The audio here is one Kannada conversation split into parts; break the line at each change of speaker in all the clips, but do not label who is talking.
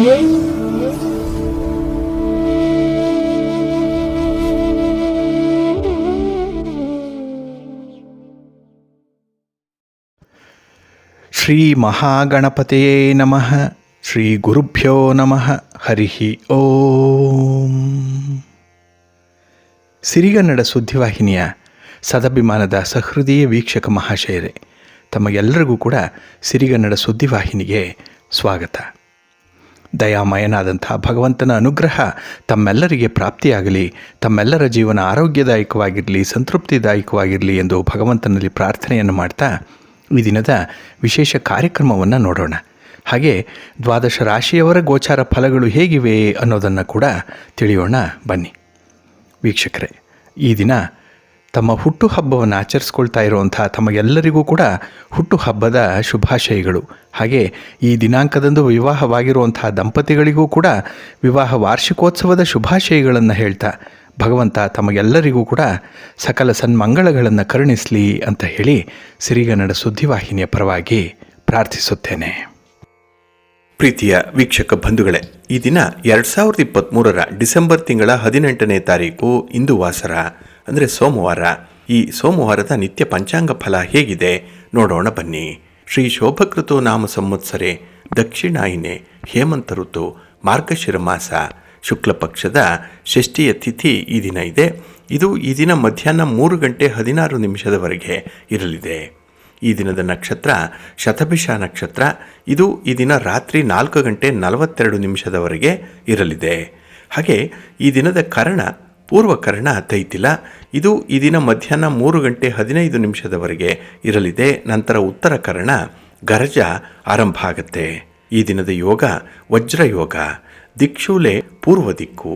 ಶ್ರೀ ಮಹಾಗಣಪತಯೇ ನಮಃ. ಶ್ರೀ ಗುರುಭ್ಯೋ ನಮಃ. ಹರಿ ಓಂ. ಸಿರಿಗನ್ನಡ ಸುದ್ದಿವಾಹಿನಿಯ ಸದಭಿಮಾನದ ಸಹೃದಯ ವೀಕ್ಷಕ ಮಹಾಶಯರೇ, ತಮಗೆಲ್ಲರಿಗೂ ಕೂಡ ಸಿರಿಗನ್ನಡ ಸುದ್ದಿವಾಹಿನಿಗೆ ಸ್ವಾಗತ. ದಯಾಮಯನಾದಂಥ ಭಗವಂತನ ಅನುಗ್ರಹ ತಮ್ಮೆಲ್ಲರಿಗೆ ಪ್ರಾಪ್ತಿಯಾಗಲಿ, ತಮ್ಮೆಲ್ಲರ ಜೀವನ ಆರೋಗ್ಯದಾಯಕವಾಗಿರಲಿ, ಸಂತೃಪ್ತಿದಾಯಕವಾಗಿರಲಿ ಎಂದು ಭಗವಂತನಲ್ಲಿ ಪ್ರಾರ್ಥನೆಯನ್ನು ಮಾಡ್ತಾ ಈ ದಿನದ ವಿಶೇಷ ಕಾರ್ಯಕ್ರಮವನ್ನು ನೋಡೋಣ. ಹಾಗೆ ದ್ವಾದಶ ರಾಶಿಯವರ ಗೋಚಾರ ಫಲಗಳು ಹೇಗಿವೆ ಅನ್ನೋದನ್ನು ಕೂಡ ತಿಳಿಯೋಣ ಬನ್ನಿ. ವೀಕ್ಷಕರೇ, ಈ ದಿನ ತಮ್ಮ ಹುಟ್ಟುಹಬ್ಬವನ್ನು ಆಚರಿಸ್ಕೊಳ್ತಾ ಇರುವಂಥ ತಮಗೆಲ್ಲರಿಗೂ ಕೂಡ ಹುಟ್ಟುಹಬ್ಬದ ಶುಭಾಶಯಗಳು. ಹಾಗೆ ಈ ದಿನಾಂಕದಂದು ವಿವಾಹವಾಗಿರುವಂಥ ದಂಪತಿಗಳಿಗೂ ಕೂಡ ವಿವಾಹ ವಾರ್ಷಿಕೋತ್ಸವದ ಶುಭಾಶಯಗಳನ್ನು ಹೇಳ್ತಾ ಭಗವಂತ ತಮಗೆಲ್ಲರಿಗೂ ಕೂಡ ಸಕಲ ಸನ್ಮಂಗಳಗಳನ್ನು ಕರುಣಿಸಲಿ ಅಂತ ಹೇಳಿ ಸಿರಿಗನ್ನಡ ಸುದ್ದಿವಾಹಿನಿಯ ಪರವಾಗಿ ಪ್ರಾರ್ಥಿಸುತ್ತೇನೆ. ಪ್ರೀತಿಯ ವೀಕ್ಷಕ ಬಂಧುಗಳೇ, ಈ ದಿನ 2023 ಡಿಸೆಂಬರ್ ತಿಂಗಳ 18ನೇ ತಾರೀಕು ಇಂದು ವಾಸರ ಅಂದರೆ ಸೋಮವಾರ. ಈ ಸೋಮವಾರದ ನಿತ್ಯ ಪಂಚಾಂಗ ಫಲ ಹೇಗಿದೆ ನೋಡೋಣ ಬನ್ನಿ. ಶ್ರೀ ಶೋಭಕೃತು ನಾಮ ಸಂವತ್ಸರೆ ದಕ್ಷಿಣಾಯಿನೆ ಹೇಮಂತ ಋತು ಮಾರ್ಗಶಿರ ಮಾಸ ಶುಕ್ಲ ಪಕ್ಷದ ಷಷ್ಠಿಯ ತಿಥಿ ಈ ದಿನ ಇದೆ. ಇದು ಈ ದಿನ ಮಧ್ಯಾಹ್ನ 3:16 ಇರಲಿದೆ. ಈ ದಿನದ ನಕ್ಷತ್ರ ಶತಭಿಷ ನಕ್ಷತ್ರ. ಇದು ಈ ದಿನ ರಾತ್ರಿ 4:42 ಇರಲಿದೆ. ಹಾಗೆ ಈ ದಿನದ ಕರ್ಣ ಪೂರ್ವಕರ್ಣ ತೈತಿಲ. ಇದು ಈ ದಿನ ಮಧ್ಯಾಹ್ನ 3:15 ಇರಲಿದೆ. ನಂತರ ಉತ್ತರ ಕರ್ಣ ಗರಜ ಆರಂಭ ಆಗುತ್ತೆ. ಈ ದಿನದ ಯೋಗ ವಜ್ರಯೋಗ. ದಿಕ್ಷೂಲೆ ಪೂರ್ವ ದಿಕ್ಕು.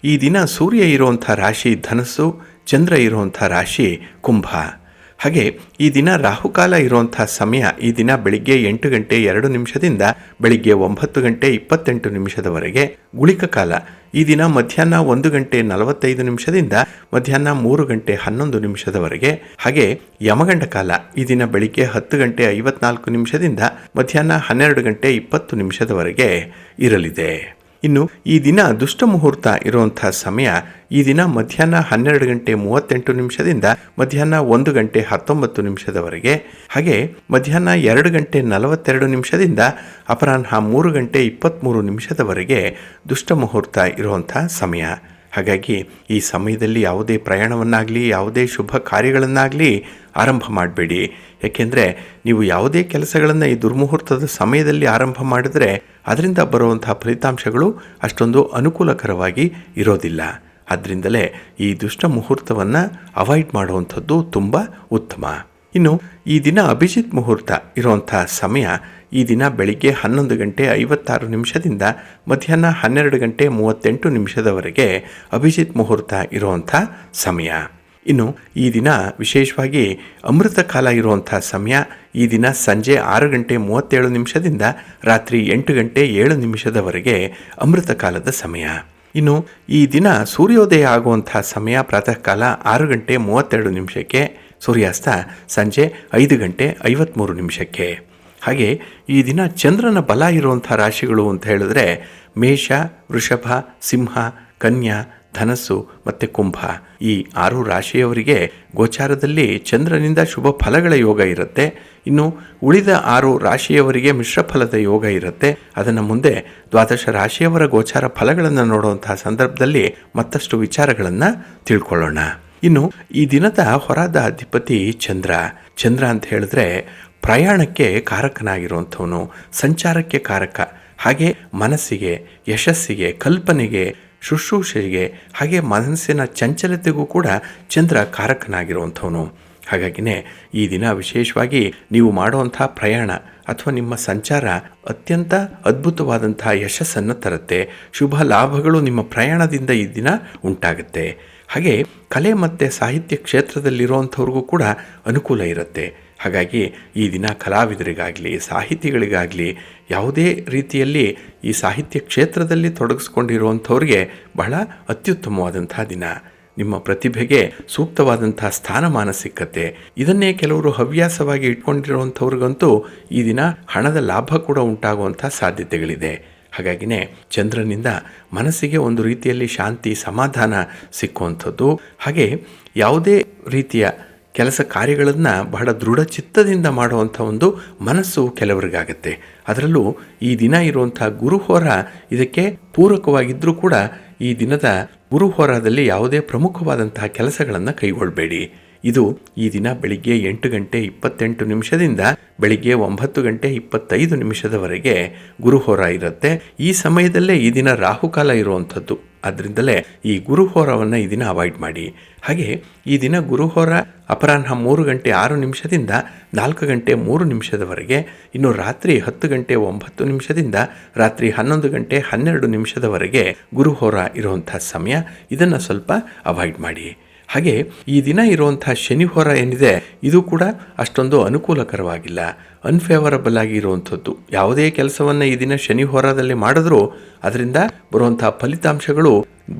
ಈ ದಿನ ಸೂರ್ಯ ಇರುವಂಥ ರಾಶಿ ಧನಸ್ಸು, ಚಂದ್ರ ಇರುವಂಥ ರಾಶಿ ಕುಂಭ. ಹಾಗೆ ಈ ದಿನ ರಾಹುಕಾಲ ಇರುವಂಥ ಸಮಯ ಈ ದಿನ ಬೆಳಿಗ್ಗೆ 8:02 ಬೆಳಿಗ್ಗೆ 9:28 ಗುಳಿಕ ಕಾಲ ಈ ದಿನ ಮಧ್ಯಾಹ್ನ 1:45 ಮಧ್ಯಾಹ್ನ 3:11 ಹಾಗೆ ಯಮಗಂಡ ಕಾಲ ಈ ದಿನ ಬೆಳಿಗ್ಗೆ 10:54 ಮಧ್ಯಾಹ್ನ 12:20 ಇರಲಿದೆ. ಇನ್ನು ಈ ದಿನ ದುಷ್ಟ ಮುಹೂರ್ತ ಇರುವಂಥ ಸಮಯ ಈ ದಿನ ಮಧ್ಯಾಹ್ನ 12:38 ಮಧ್ಯಾಹ್ನ 1:19 ಹಾಗೆ ಮಧ್ಯಾಹ್ನ 2:42 ಅಪರಾಹ್ನ 3:23 ದುಷ್ಟ ಮುಹೂರ್ತ ಇರುವಂಥ ಸಮಯ. ಹಾಗಾಗಿ ಈ ಸಮಯದಲ್ಲಿ ಯಾವುದೇ ಪ್ರಯಾಣವನ್ನಾಗಲಿ ಯಾವುದೇ ಶುಭ ಕಾರ್ಯಗಳನ್ನಾಗಲಿ ಆರಂಭ ಮಾಡಬೇಡಿ. ಯಾಕೆಂದರೆ ನೀವು ಯಾವುದೇ ಕೆಲಸಗಳನ್ನು ಈ ದುರ್ಮುಹೂರ್ತದ ಸಮಯದಲ್ಲಿ ಆರಂಭ ಮಾಡಿದ್ರೆ ಅದರಿಂದ ಬರುವಂಥ ಫಲಿತಾಂಶಗಳು ಅಷ್ಟೊಂದು ಅನುಕೂಲಕರವಾಗಿ ಇರೋದಿಲ್ಲ. ಆದ್ದರಿಂದಲೇ ಈ ದುಷ್ಟ ಮುಹೂರ್ತವನ್ನು ಅವಾಯ್ಡ್ ಮಾಡುವಂಥದ್ದು ತುಂಬ ಉತ್ತಮ. ಇನ್ನು ಈ ದಿನ ಅಭಿಜಿತ್ ಮುಹೂರ್ತ ಇರುವಂಥ ಸಮಯ ಈ ದಿನ ಬೆಳಿಗ್ಗೆ 11:56 ಮಧ್ಯಾಹ್ನ 12:38 ಅಭಿಜಿತ್ ಮುಹೂರ್ತ ಇರುವಂಥ ಸಮಯ. ಇನ್ನು ಈ ದಿನ ವಿಶೇಷವಾಗಿ ಅಮೃತ ಕಾಲ ಇರುವಂಥ ಸಮಯ ಈ ದಿನ ಸಂಜೆ 6:37 ರಾತ್ರಿ 8:07 ಅಮೃತ ಕಾಲದ ಸಮಯ. ಇನ್ನು ಈ ದಿನ ಸೂರ್ಯೋದಯ ಆಗುವಂಥ ಸಮಯ ಪ್ರಾತಃ ಕಾಲ 6:32 ಸೂರ್ಯಾಸ್ತ ಸಂಜೆ 5:53 ಹಾಗೆ ಈ ದಿನ ಚಂದ್ರನ ಬಲ ಇರುವಂಥ ರಾಶಿಗಳು ಅಂತ ಹೇಳಿದ್ರೆ ಮೇಷ, ವೃಷಭ, ಸಿಂಹ, ಕನ್ಯಾ, ಧನಸ್ಸು ಮತ್ತು ಕುಂಭ. ಈ 6 ರಾಶಿಯವರಿಗೆ ಗೋಚಾರದಲ್ಲಿ ಚಂದ್ರನಿಂದ ಶುಭ ಫಲಗಳ ಯೋಗ ಇರುತ್ತೆ. ಇನ್ನು ಉಳಿದ 6 ರಾಶಿಯವರಿಗೆ ಮಿಶ್ರ ಫಲದ ಯೋಗ ಇರುತ್ತೆ. ಅದನ್ನು ಮುಂದೆ ದ್ವಾದಶ ರಾಶಿಯವರ ಗೋಚಾರ ಫಲಗಳನ್ನು ನೋಡುವಂತಹ ಸಂದರ್ಭದಲ್ಲಿ ಮತ್ತಷ್ಟು ವಿಚಾರಗಳನ್ನು ತಿಳ್ಕೊಳ್ಳೋಣ. ಇನ್ನು ಈ ದಿನದ ಹೊರದ ಅಧಿಪತಿ ಚಂದ್ರ. ಚಂದ್ರ ಅಂತ ಹೇಳಿದ್ರೆ ಪ್ರಯಾಣಕ್ಕೆ ಕಾರಕನಾಗಿರುವಂಥವನು, ಸಂಚಾರಕ್ಕೆ ಕಾರಕ. ಹಾಗೆ ಮನಸ್ಸಿಗೆ, ಯಶಸ್ಸಿಗೆ, ಕಲ್ಪನೆಗೆ, ಶುಶ್ರೂಷೆಗೆ ಹಾಗೆ ಮನಸ್ಸಿನ ಚಂಚಲತೆಗೂ ಕೂಡ ಚಂದ್ರ ಕಾರಕನಾಗಿರುವಂಥವನು. ಹಾಗಾಗಿನೇ ಈ ದಿನ ವಿಶೇಷವಾಗಿ ನೀವು ಮಾಡುವಂಥ ಪ್ರಯಾಣ ಅಥವಾ ನಿಮ್ಮ ಸಂಚಾರ ಅತ್ಯಂತ ಅದ್ಭುತವಾದಂಥ ಯಶಸ್ಸನ್ನು ತರುತ್ತೆ. ಶುಭ ಲಾಭಗಳು ನಿಮ್ಮ ಪ್ರಯಾಣದಿಂದ ಈ ದಿನ ಉಂಟಾಗುತ್ತೆ. ಹಾಗೆ ಕಲೆ ಮತ್ತು ಸಾಹಿತ್ಯ ಕ್ಷೇತ್ರದಲ್ಲಿರುವಂಥವ್ರಿಗೂ ಕೂಡ ಅನುಕೂಲ ಇರುತ್ತೆ. ಹಾಗಾಗಿ ಈ ದಿನ ಕಲಾವಿದರಿಗಾಗಲಿ ಸಾಹಿತಿಗಳಿಗಾಗಲಿ ಯಾವುದೇ ರೀತಿಯಲ್ಲಿ ಈ ಸಾಹಿತ್ಯ ಕ್ಷೇತ್ರದಲ್ಲಿ ತೊಡಗಿಸ್ಕೊಂಡಿರುವಂಥವ್ರಿಗೆ ಬಹಳ ಅತ್ಯುತ್ತಮವಾದಂಥ ದಿನ. ನಿಮ್ಮ ಪ್ರತಿಭೆಗೆ ಸೂಕ್ತವಾದಂಥ ಸ್ಥಾನಮಾನ ಸಿಕ್ಕತ್ತೆ. ಇದನ್ನೇ ಕೆಲವರು ಹವ್ಯಾಸವಾಗಿ ಇಟ್ಕೊಂಡಿರುವಂಥವ್ರಿಗಂತೂ ಈ ದಿನ ಹಣದ ಲಾಭ ಕೂಡ ಉಂಟಾಗುವಂಥ ಸಾಧ್ಯತೆಗಳಿದೆ. ಹಾಗಾಗಿನೇ ಚಂದ್ರನಿಂದ ಮನಸ್ಸಿಗೆ ಒಂದು ರೀತಿಯಲ್ಲಿ ಶಾಂತಿ ಸಮಾಧಾನ ಸಿಕ್ಕುವಂಥದ್ದು. ಹಾಗೆ ಯಾವುದೇ ರೀತಿಯ ಕೆಲಸ ಕಾರ್ಯಗಳನ್ನು ಬಹಳ ದೃಢ ಚಿತ್ತದಿಂದ ಮಾಡುವಂಥ ಒಂದು ಮನಸ್ಸು ಕೆಲವರಿಗಾಗತ್ತೆ. ಅದರಲ್ಲೂ ಈ ದಿನ ಇರುವಂಥ ಗುರುಹೋರ ಇದಕ್ಕೆ ಪೂರಕವಾಗಿದ್ದರೂ ಕೂಡ ಈ ದಿನದ ಗುರುಹೋರದಲ್ಲಿ ಯಾವುದೇ ಪ್ರಮುಖವಾದಂತಹ ಕೆಲಸಗಳನ್ನು ಕೈಗೊಳ್ಳಬೇಡಿ. ಇದು ಈ ದಿನ ಬೆಳಿಗ್ಗೆ 8:28 ಬೆಳಿಗ್ಗೆ 9:25 ಗುರುಹೋರ ಇರುತ್ತೆ. ಈ ಸಮಯದಲ್ಲೇ ಈ ದಿನ ರಾಹುಕಾಲ ಇರುವಂಥದ್ದು. ಆದ್ದರಿಂದಲೇ ಈ ಗುರುಹೋರವನ್ನು ಈ ದಿನ ಅವಾಯ್ಡ್ ಮಾಡಿ. ಹಾಗೆ ಈ ದಿನ ಗುರುಹೋರ ಅಪರಾಹ್ನ 3:06 4:03 ಇನ್ನು ರಾತ್ರಿ 10:09 ರಾತ್ರಿ 11:12 ಗುರುಹೋರ ಇರುವಂಥ ಸಮಯ. ಇದನ್ನು ಸ್ವಲ್ಪ ಅವಾಯ್ಡ್ ಮಾಡಿ. ಹಾಗೆ ಈ ದಿನ ಇರುವಂಥ ಶನಿಹೋರ ಏನಿದೆ ಇದು ಕೂಡ ಅಷ್ಟೊಂದು ಅನುಕೂಲಕರವಾಗಿಲ್ಲ, ಅನ್ಫೇವರಬಲ್ ಆಗಿ ಇರುವಂಥದ್ದು. ಯಾವುದೇ ಕೆಲಸವನ್ನು ಈ ದಿನ ಶನಿಹೋರದಲ್ಲಿ ಮಾಡಿದ್ರೂ ಅದರಿಂದ ಬರುವಂಥ ಫಲಿತಾಂಶಗಳು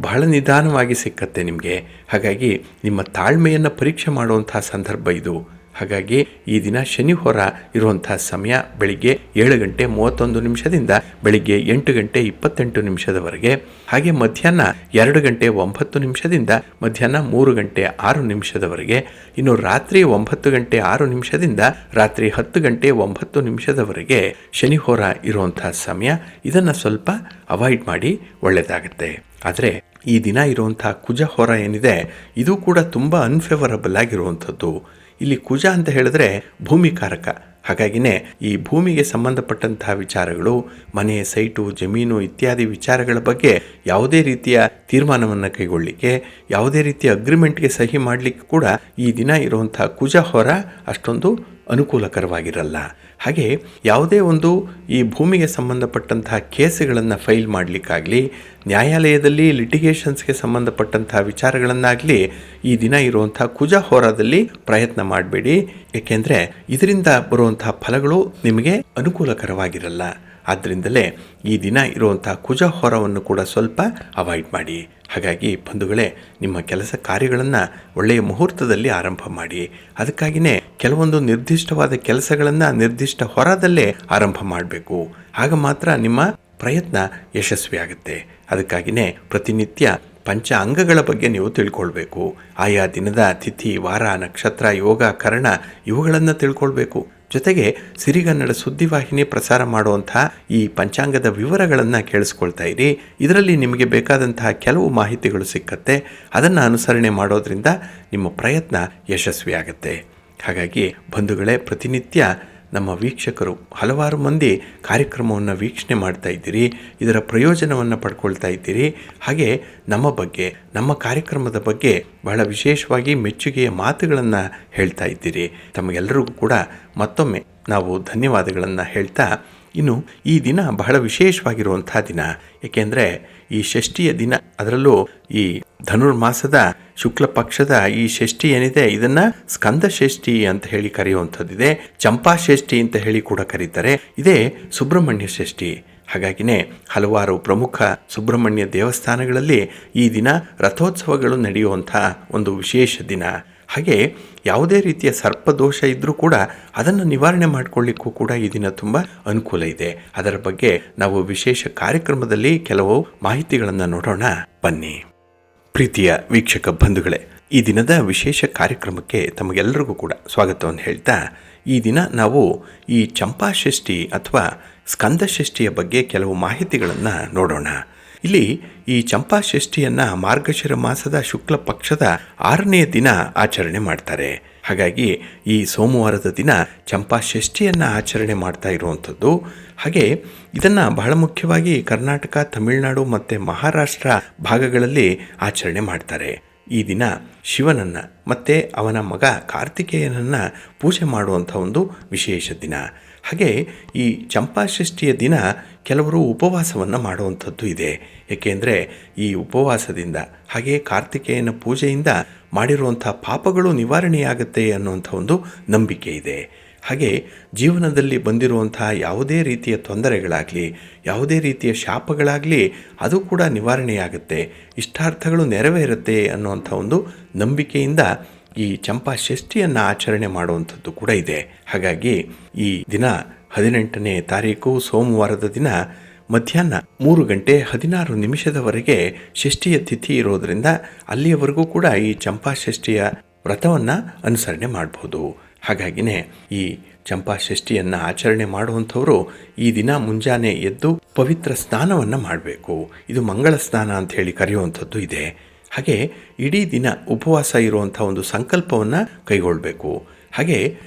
ಬಹಳ ನಿಧಾನವಾಗಿ ಸಿಕ್ಕತ್ತೆ ನಿಮಗೆ. ಹಾಗಾಗಿ ನಿಮ್ಮ ತಾಳ್ಮೆಯನ್ನು ಪರೀಕ್ಷೆ ಮಾಡುವಂಥ ಸಂದರ್ಭ ಇದು. ಹಾಗಾಗಿ ಈ ದಿನ ಶನಿಹೋರ ಇರುವಂಥ ಸಮಯ ಬೆಳಿಗ್ಗೆ 7:31 ಬೆಳಿಗ್ಗೆ 8:28 ಹಾಗೆ ಮಧ್ಯಾಹ್ನ 2:09 ಮಧ್ಯಾಹ್ನ 3:06 ಇನ್ನು ರಾತ್ರಿ 9:06 ರಾತ್ರಿ 10:09 ಶನಿಹೋರ ಇರುವಂಥ ಸಮಯ. ಇದನ್ನು ಸ್ವಲ್ಪ ಅವಾಯ್ಡ್ ಮಾಡಿ ಒಳ್ಳೆಯದಾಗುತ್ತೆ. ಆದರೆ ಈ ದಿನ ಇರುವಂಥ ಕುಜಹೋರ ಏನಿದೆ ಇದು ಕೂಡ ತುಂಬ ಅನ್ಫೇವರಬಲ್ ಆಗಿರುವಂಥದ್ದು. ಇಲ್ಲಿ ಕುಜ ಅಂತ ಹೇಳಿದ್ರೆ ಭೂಮಿಕಾರಕ. ಹಾಗಾಗಿನೇ ಈ ಭೂಮಿಗೆ ಸಂಬಂಧಪಟ್ಟಂತಹ ವಿಚಾರಗಳು, ಮನೆ, ಸೈಟು, ಜಮೀನು ಇತ್ಯಾದಿ ವಿಚಾರಗಳ ಬಗ್ಗೆ ಯಾವುದೇ ರೀತಿಯ ತೀರ್ಮಾನವನ್ನು ಕೈಗೊಳ್ಳಲಿಕ್ಕೆ, ಯಾವುದೇ ರೀತಿಯ ಅಗ್ರಿಮೆಂಟ್ಗೆ ಸಹಿ ಮಾಡಲಿಕ್ಕೆ ಕೂಡ ಈ ದಿನ ಇರುವಂಥ ಕುಜಹೋರ ಅಷ್ಟೊಂದು ಅನುಕೂಲಕರವಾಗಿರಲ್ಲ. ಹಾಗೆ ಯಾವುದೇ ಒಂದು ಈ ಭೂಮಿಗೆ ಸಂಬಂಧಪಟ್ಟಂತಹ ಕೇಸುಗಳನ್ನು ಫೈಲ್ ಮಾಡಲಿಕ್ಕಾಗಲಿ, ನ್ಯಾಯಾಲಯದಲ್ಲಿ ಲಿಟಿಗೇಷನ್ಸ್ಗೆ ಸಂಬಂಧಪಟ್ಟಂತಹ ವಿಚಾರಗಳನ್ನಾಗಲಿ ಈ ದಿನ ಇರುವಂಥ ಕುಜಹೋರದಲ್ಲಿ ಪ್ರಯತ್ನ ಮಾಡಬೇಡಿ. ಏಕೆಂದರೆ ಇದರಿಂದ ಬರುವಂತಹ ಫಲಗಳು ನಿಮಗೆ ಅನುಕೂಲಕರವಾಗಿರಲ್ಲ. ಆದ್ದರಿಂದಲೇ ಈ ದಿನ ಇರುವಂಥ ಕುಜಹೋರವನ್ನು ಕೂಡ ಸ್ವಲ್ಪ ಅವಾಯ್ಡ್ ಮಾಡಿ. ಹಾಗಾಗಿ ಬಂಧುಗಳೇ, ನಿಮ್ಮ ಕೆಲಸ ಕಾರ್ಯಗಳನ್ನು ಒಳ್ಳೆಯ ಮುಹೂರ್ತದಲ್ಲಿ ಆರಂಭ ಮಾಡಿ. ಅದಕ್ಕಾಗಿಯೇ ಕೆಲವೊಂದು ನಿರ್ದಿಷ್ಟವಾದ ಕೆಲಸಗಳನ್ನು ನಿರ್ದಿಷ್ಟ ಹೊರದಲ್ಲೇ ಆರಂಭ ಮಾಡಬೇಕು. ಆಗ ಮಾತ್ರ ನಿಮ್ಮ ಪ್ರಯತ್ನ ಯಶಸ್ವಿಯಾಗುತ್ತೆ. ಅದಕ್ಕಾಗಿಯೇ ಪ್ರತಿನಿತ್ಯ ಪಂಚ ಅಂಗಗಳ ಬಗ್ಗೆ ನೀವು ತಿಳ್ಕೊಳ್ಬೇಕು. ಆಯಾ ದಿನದ ತಿಥಿ, ವಾರ, ನಕ್ಷತ್ರ, ಯೋಗ, ಕರ್ಣ ಇವುಗಳನ್ನು ತಿಳ್ಕೊಳ್ಬೇಕು. ಜೊತೆಗೆ ಸಿರಿಗನ್ನಡ ಸುದ್ದಿವಾಹಿನಿ ಪ್ರಸಾರ ಮಾಡುವಂಥ ಈ ಪಂಚಾಂಗದ ವಿವರಗಳನ್ನು ಕೇಳಿಸ್ಕೊಳ್ತಾ ಇರಿ. ಇದರಲ್ಲಿ ನಿಮಗೆ ಬೇಕಾದಂತಹ ಕೆಲವು ಮಾಹಿತಿಗಳು ಸಿಕ್ಕತ್ತೆ. ಅದನ್ನು ಅನುಸರಣೆ ಮಾಡೋದ್ರಿಂದ ನಿಮ್ಮ ಪ್ರಯತ್ನ ಯಶಸ್ವಿಯಾಗುತ್ತೆ. ಹಾಗಾಗಿ ಬಂಧುಗಳೇ, ಪ್ರತಿನಿತ್ಯ ನಮ್ಮ ವೀಕ್ಷಕರು ಹಲವಾರು ಮಂದಿ ಕಾರ್ಯಕ್ರಮವನ್ನು ವೀಕ್ಷಣೆ ಮಾಡ್ತಾ ಇದ್ದೀರಿ, ಇದರ ಪ್ರಯೋಜನವನ್ನು ಪಡ್ಕೊಳ್ತಾ ಇದ್ದೀರಿ. ಹಾಗೆ ನಮ್ಮ ಬಗ್ಗೆ, ನಮ್ಮ ಕಾರ್ಯಕ್ರಮದ ಬಗ್ಗೆ ಬಹಳ ವಿಶೇಷವಾಗಿ ಮೆಚ್ಚುಗೆಯ ಮಾತುಗಳನ್ನು ಹೇಳ್ತಾ ಇದ್ದೀರಿ. ತಮಗೆಲ್ಲರಿಗೂ ಕೂಡ ಮತ್ತೊಮ್ಮೆ ನಾವು ಧನ್ಯವಾದಗಳನ್ನು ಹೇಳ್ತಾ, ಇನ್ನು ಈ ದಿನ ಬಹಳ ವಿಶೇಷವಾಗಿರುವಂಥ ದಿನ. ಏಕೆಂದರೆ ಈ ಷಷ್ಠಿಯ ದಿನ, ಅದರಲ್ಲೂ ಈ ಧನುರ್ಮಾಸದ ಶುಕ್ಲ ಪಕ್ಷದ ಈ ಷಷ್ಠಿ ಏನಿದೆ ಇದನ್ನು ಸ್ಕಂದ ಷಷ್ಠಿ ಅಂತ ಹೇಳಿ ಕರೆಯುವಂಥದ್ದಿದೆ. ಚಂಪಾ ಷಷ್ಠಿ ಅಂತ ಹೇಳಿ ಕೂಡ ಕರೀತಾರೆ. ಇದೇ ಸುಬ್ರಹ್ಮಣ್ಯ ಷಷ್ಠಿ. ಹಾಗಾಗಿನೇ ಹಲವಾರು ಪ್ರಮುಖ ಸುಬ್ರಹ್ಮಣ್ಯ ದೇವಸ್ಥಾನಗಳಲ್ಲಿ ಈ ದಿನ ರಥೋತ್ಸವಗಳು ನಡೆಯುವಂಥ ಒಂದು ವಿಶೇಷ ದಿನ. ಹಾಗೆ ಯಾವುದೇ ರೀತಿಯ ಸರ್ಪದೋಷ ಇದ್ದರೂ ಕೂಡ ಅದನ್ನು ನಿವಾರಣೆ ಮಾಡಿಕೊಳ್ಳಿಕ್ಕೂ ಕೂಡ ಈ ದಿನ ತುಂಬ ಅನುಕೂಲ ಇದೆ. ಅದರ ಬಗ್ಗೆ ನಾವು ವಿಶೇಷ ಕಾರ್ಯಕ್ರಮದಲ್ಲಿ ಕೆಲವು ಮಾಹಿತಿಗಳನ್ನು ನೋಡೋಣ, ಬನ್ನಿ. ಪ್ರೀತಿಯ ವೀಕ್ಷಕ ಬಂಧುಗಳೇ, ಈ ದಿನದ ವಿಶೇಷ ಕಾರ್ಯಕ್ರಮಕ್ಕೆ ತಮಗೆಲ್ಲರಿಗೂ ಕೂಡ ಸ್ವಾಗತವನ್ನು ಹೇಳ್ತಾ, ಈ ದಿನ ನಾವು ಈ ಚಂಪಾ ಷಷ್ಠಿ ಅಥವಾ ಸ್ಕಂದ ಷಷ್ಠಿಯ ಬಗ್ಗೆ ಕೆಲವು ಮಾಹಿತಿಗಳನ್ನು ನೋಡೋಣ. ಇಲ್ಲಿ ಈ ಚಂಪಾ ಷಷ್ಠಿಯನ್ನು ಮಾರ್ಗಶಿರ ಮಾಸದ ಶುಕ್ಲ ಪಕ್ಷದ 6ನೇ ದಿನ ಆಚರಣೆ ಮಾಡ್ತಾರೆ. ಹಾಗಾಗಿ ಈ ಸೋಮವಾರದ ದಿನ ಚಂಪಾ ಷಷ್ಠಿಯನ್ನು ಆಚರಣೆ ಮಾಡ್ತಾ ಇರುವಂಥದ್ದು. ಹಾಗೆ ಇದನ್ನು ಬಹಳ ಮುಖ್ಯವಾಗಿ ಕರ್ನಾಟಕ, ತಮಿಳುನಾಡು ಮತ್ತು ಮಹಾರಾಷ್ಟ್ರ ಭಾಗಗಳಲ್ಲಿ ಆಚರಣೆ ಮಾಡ್ತಾರೆ. ಈ ದಿನ ಶಿವನನ್ನು ಮತ್ತು ಅವನ ಮಗ ಕಾರ್ತಿಕೇಯನನ್ನು ಪೂಜೆ ಮಾಡುವಂಥ ಒಂದು ವಿಶೇಷ ದಿನ. ಹಾಗೆ ಈ ಚಂಪಾ ಷಷ್ಠಿಯ ದಿನ ಕೆಲವರು ಉಪವಾಸವನ್ನು ಮಾಡುವಂಥದ್ದು ಇದೆ. ಏಕೆಂದರೆ ಈ ಉಪವಾಸದಿಂದ ಹಾಗೆ ಕಾರ್ತಿಕೇಯನ ಪೂಜೆಯಿಂದ ಮಾಡಿರುವಂಥ ಪಾಪಗಳು ನಿವಾರಣೆಯಾಗುತ್ತೆ ಅನ್ನುವಂಥ ಒಂದು ನಂಬಿಕೆ ಇದೆ. ಹಾಗೆ ಜೀವನದಲ್ಲಿ ಬಂದಿರುವಂತಹ ಯಾವುದೇ ರೀತಿಯ ತೊಂದರೆಗಳಾಗಲಿ, ಯಾವುದೇ ರೀತಿಯ ಶಾಪಗಳಾಗಲಿ ಅದು ಕೂಡ ನಿವಾರಣೆಯಾಗುತ್ತೆ, ಇಷ್ಟಾರ್ಥಗಳು ನೆರವೇರುತ್ತೆ ಅನ್ನುವಂಥ ಒಂದು ನಂಬಿಕೆಯಿಂದ ಈ ಚಂಪಾ ಷಷ್ಠಿಯನ್ನು ಆಚರಣೆ ಮಾಡುವಂಥದ್ದು ಕೂಡ ಇದೆ. ಹಾಗಾಗಿ ಈ ದಿನ 18ನೇ ತಾರೀಕು ಸೋಮವಾರದ ದಿನ ಮಧ್ಯಾಹ್ನ 3:16 ಷಷ್ಠಿಯ ತಿಥಿ ಇರೋದರಿಂದ ಅಲ್ಲಿಯವರೆಗೂ ಕೂಡ ಈ ಚಂಪಾ ಷಷ್ಠಿಯ ವ್ರತವನ್ನು ಅನುಸರಣೆ ಮಾಡಬಹುದು. ಹಾಗಾಗಿನೇ ಈ ಚಂಪಾ ಷಷ್ಠಿಯನ್ನು ಆಚರಣೆ ಮಾಡುವಂಥವರು ಈ ದಿನ ಮುಂಜಾನೆ ಎದ್ದು ಪವಿತ್ರ ಸ್ನಾನವನ್ನು ಮಾಡಬೇಕು. ಇದು ಮಂಗಳ ಸ್ನಾನ ಅಂತ ಹೇಳಿ ಕರೆಯುವಂಥದ್ದು ಇದೆ. ಹಾಗೆ ಇಡೀ ದಿನ ಉಪವಾಸ ಇರುವಂಥ ಒಂದು ಸಂಕಲ್ಪವನ್ನು ಕೈಗೊಳ್ಳಬೇಕು. ಹಾಗೆ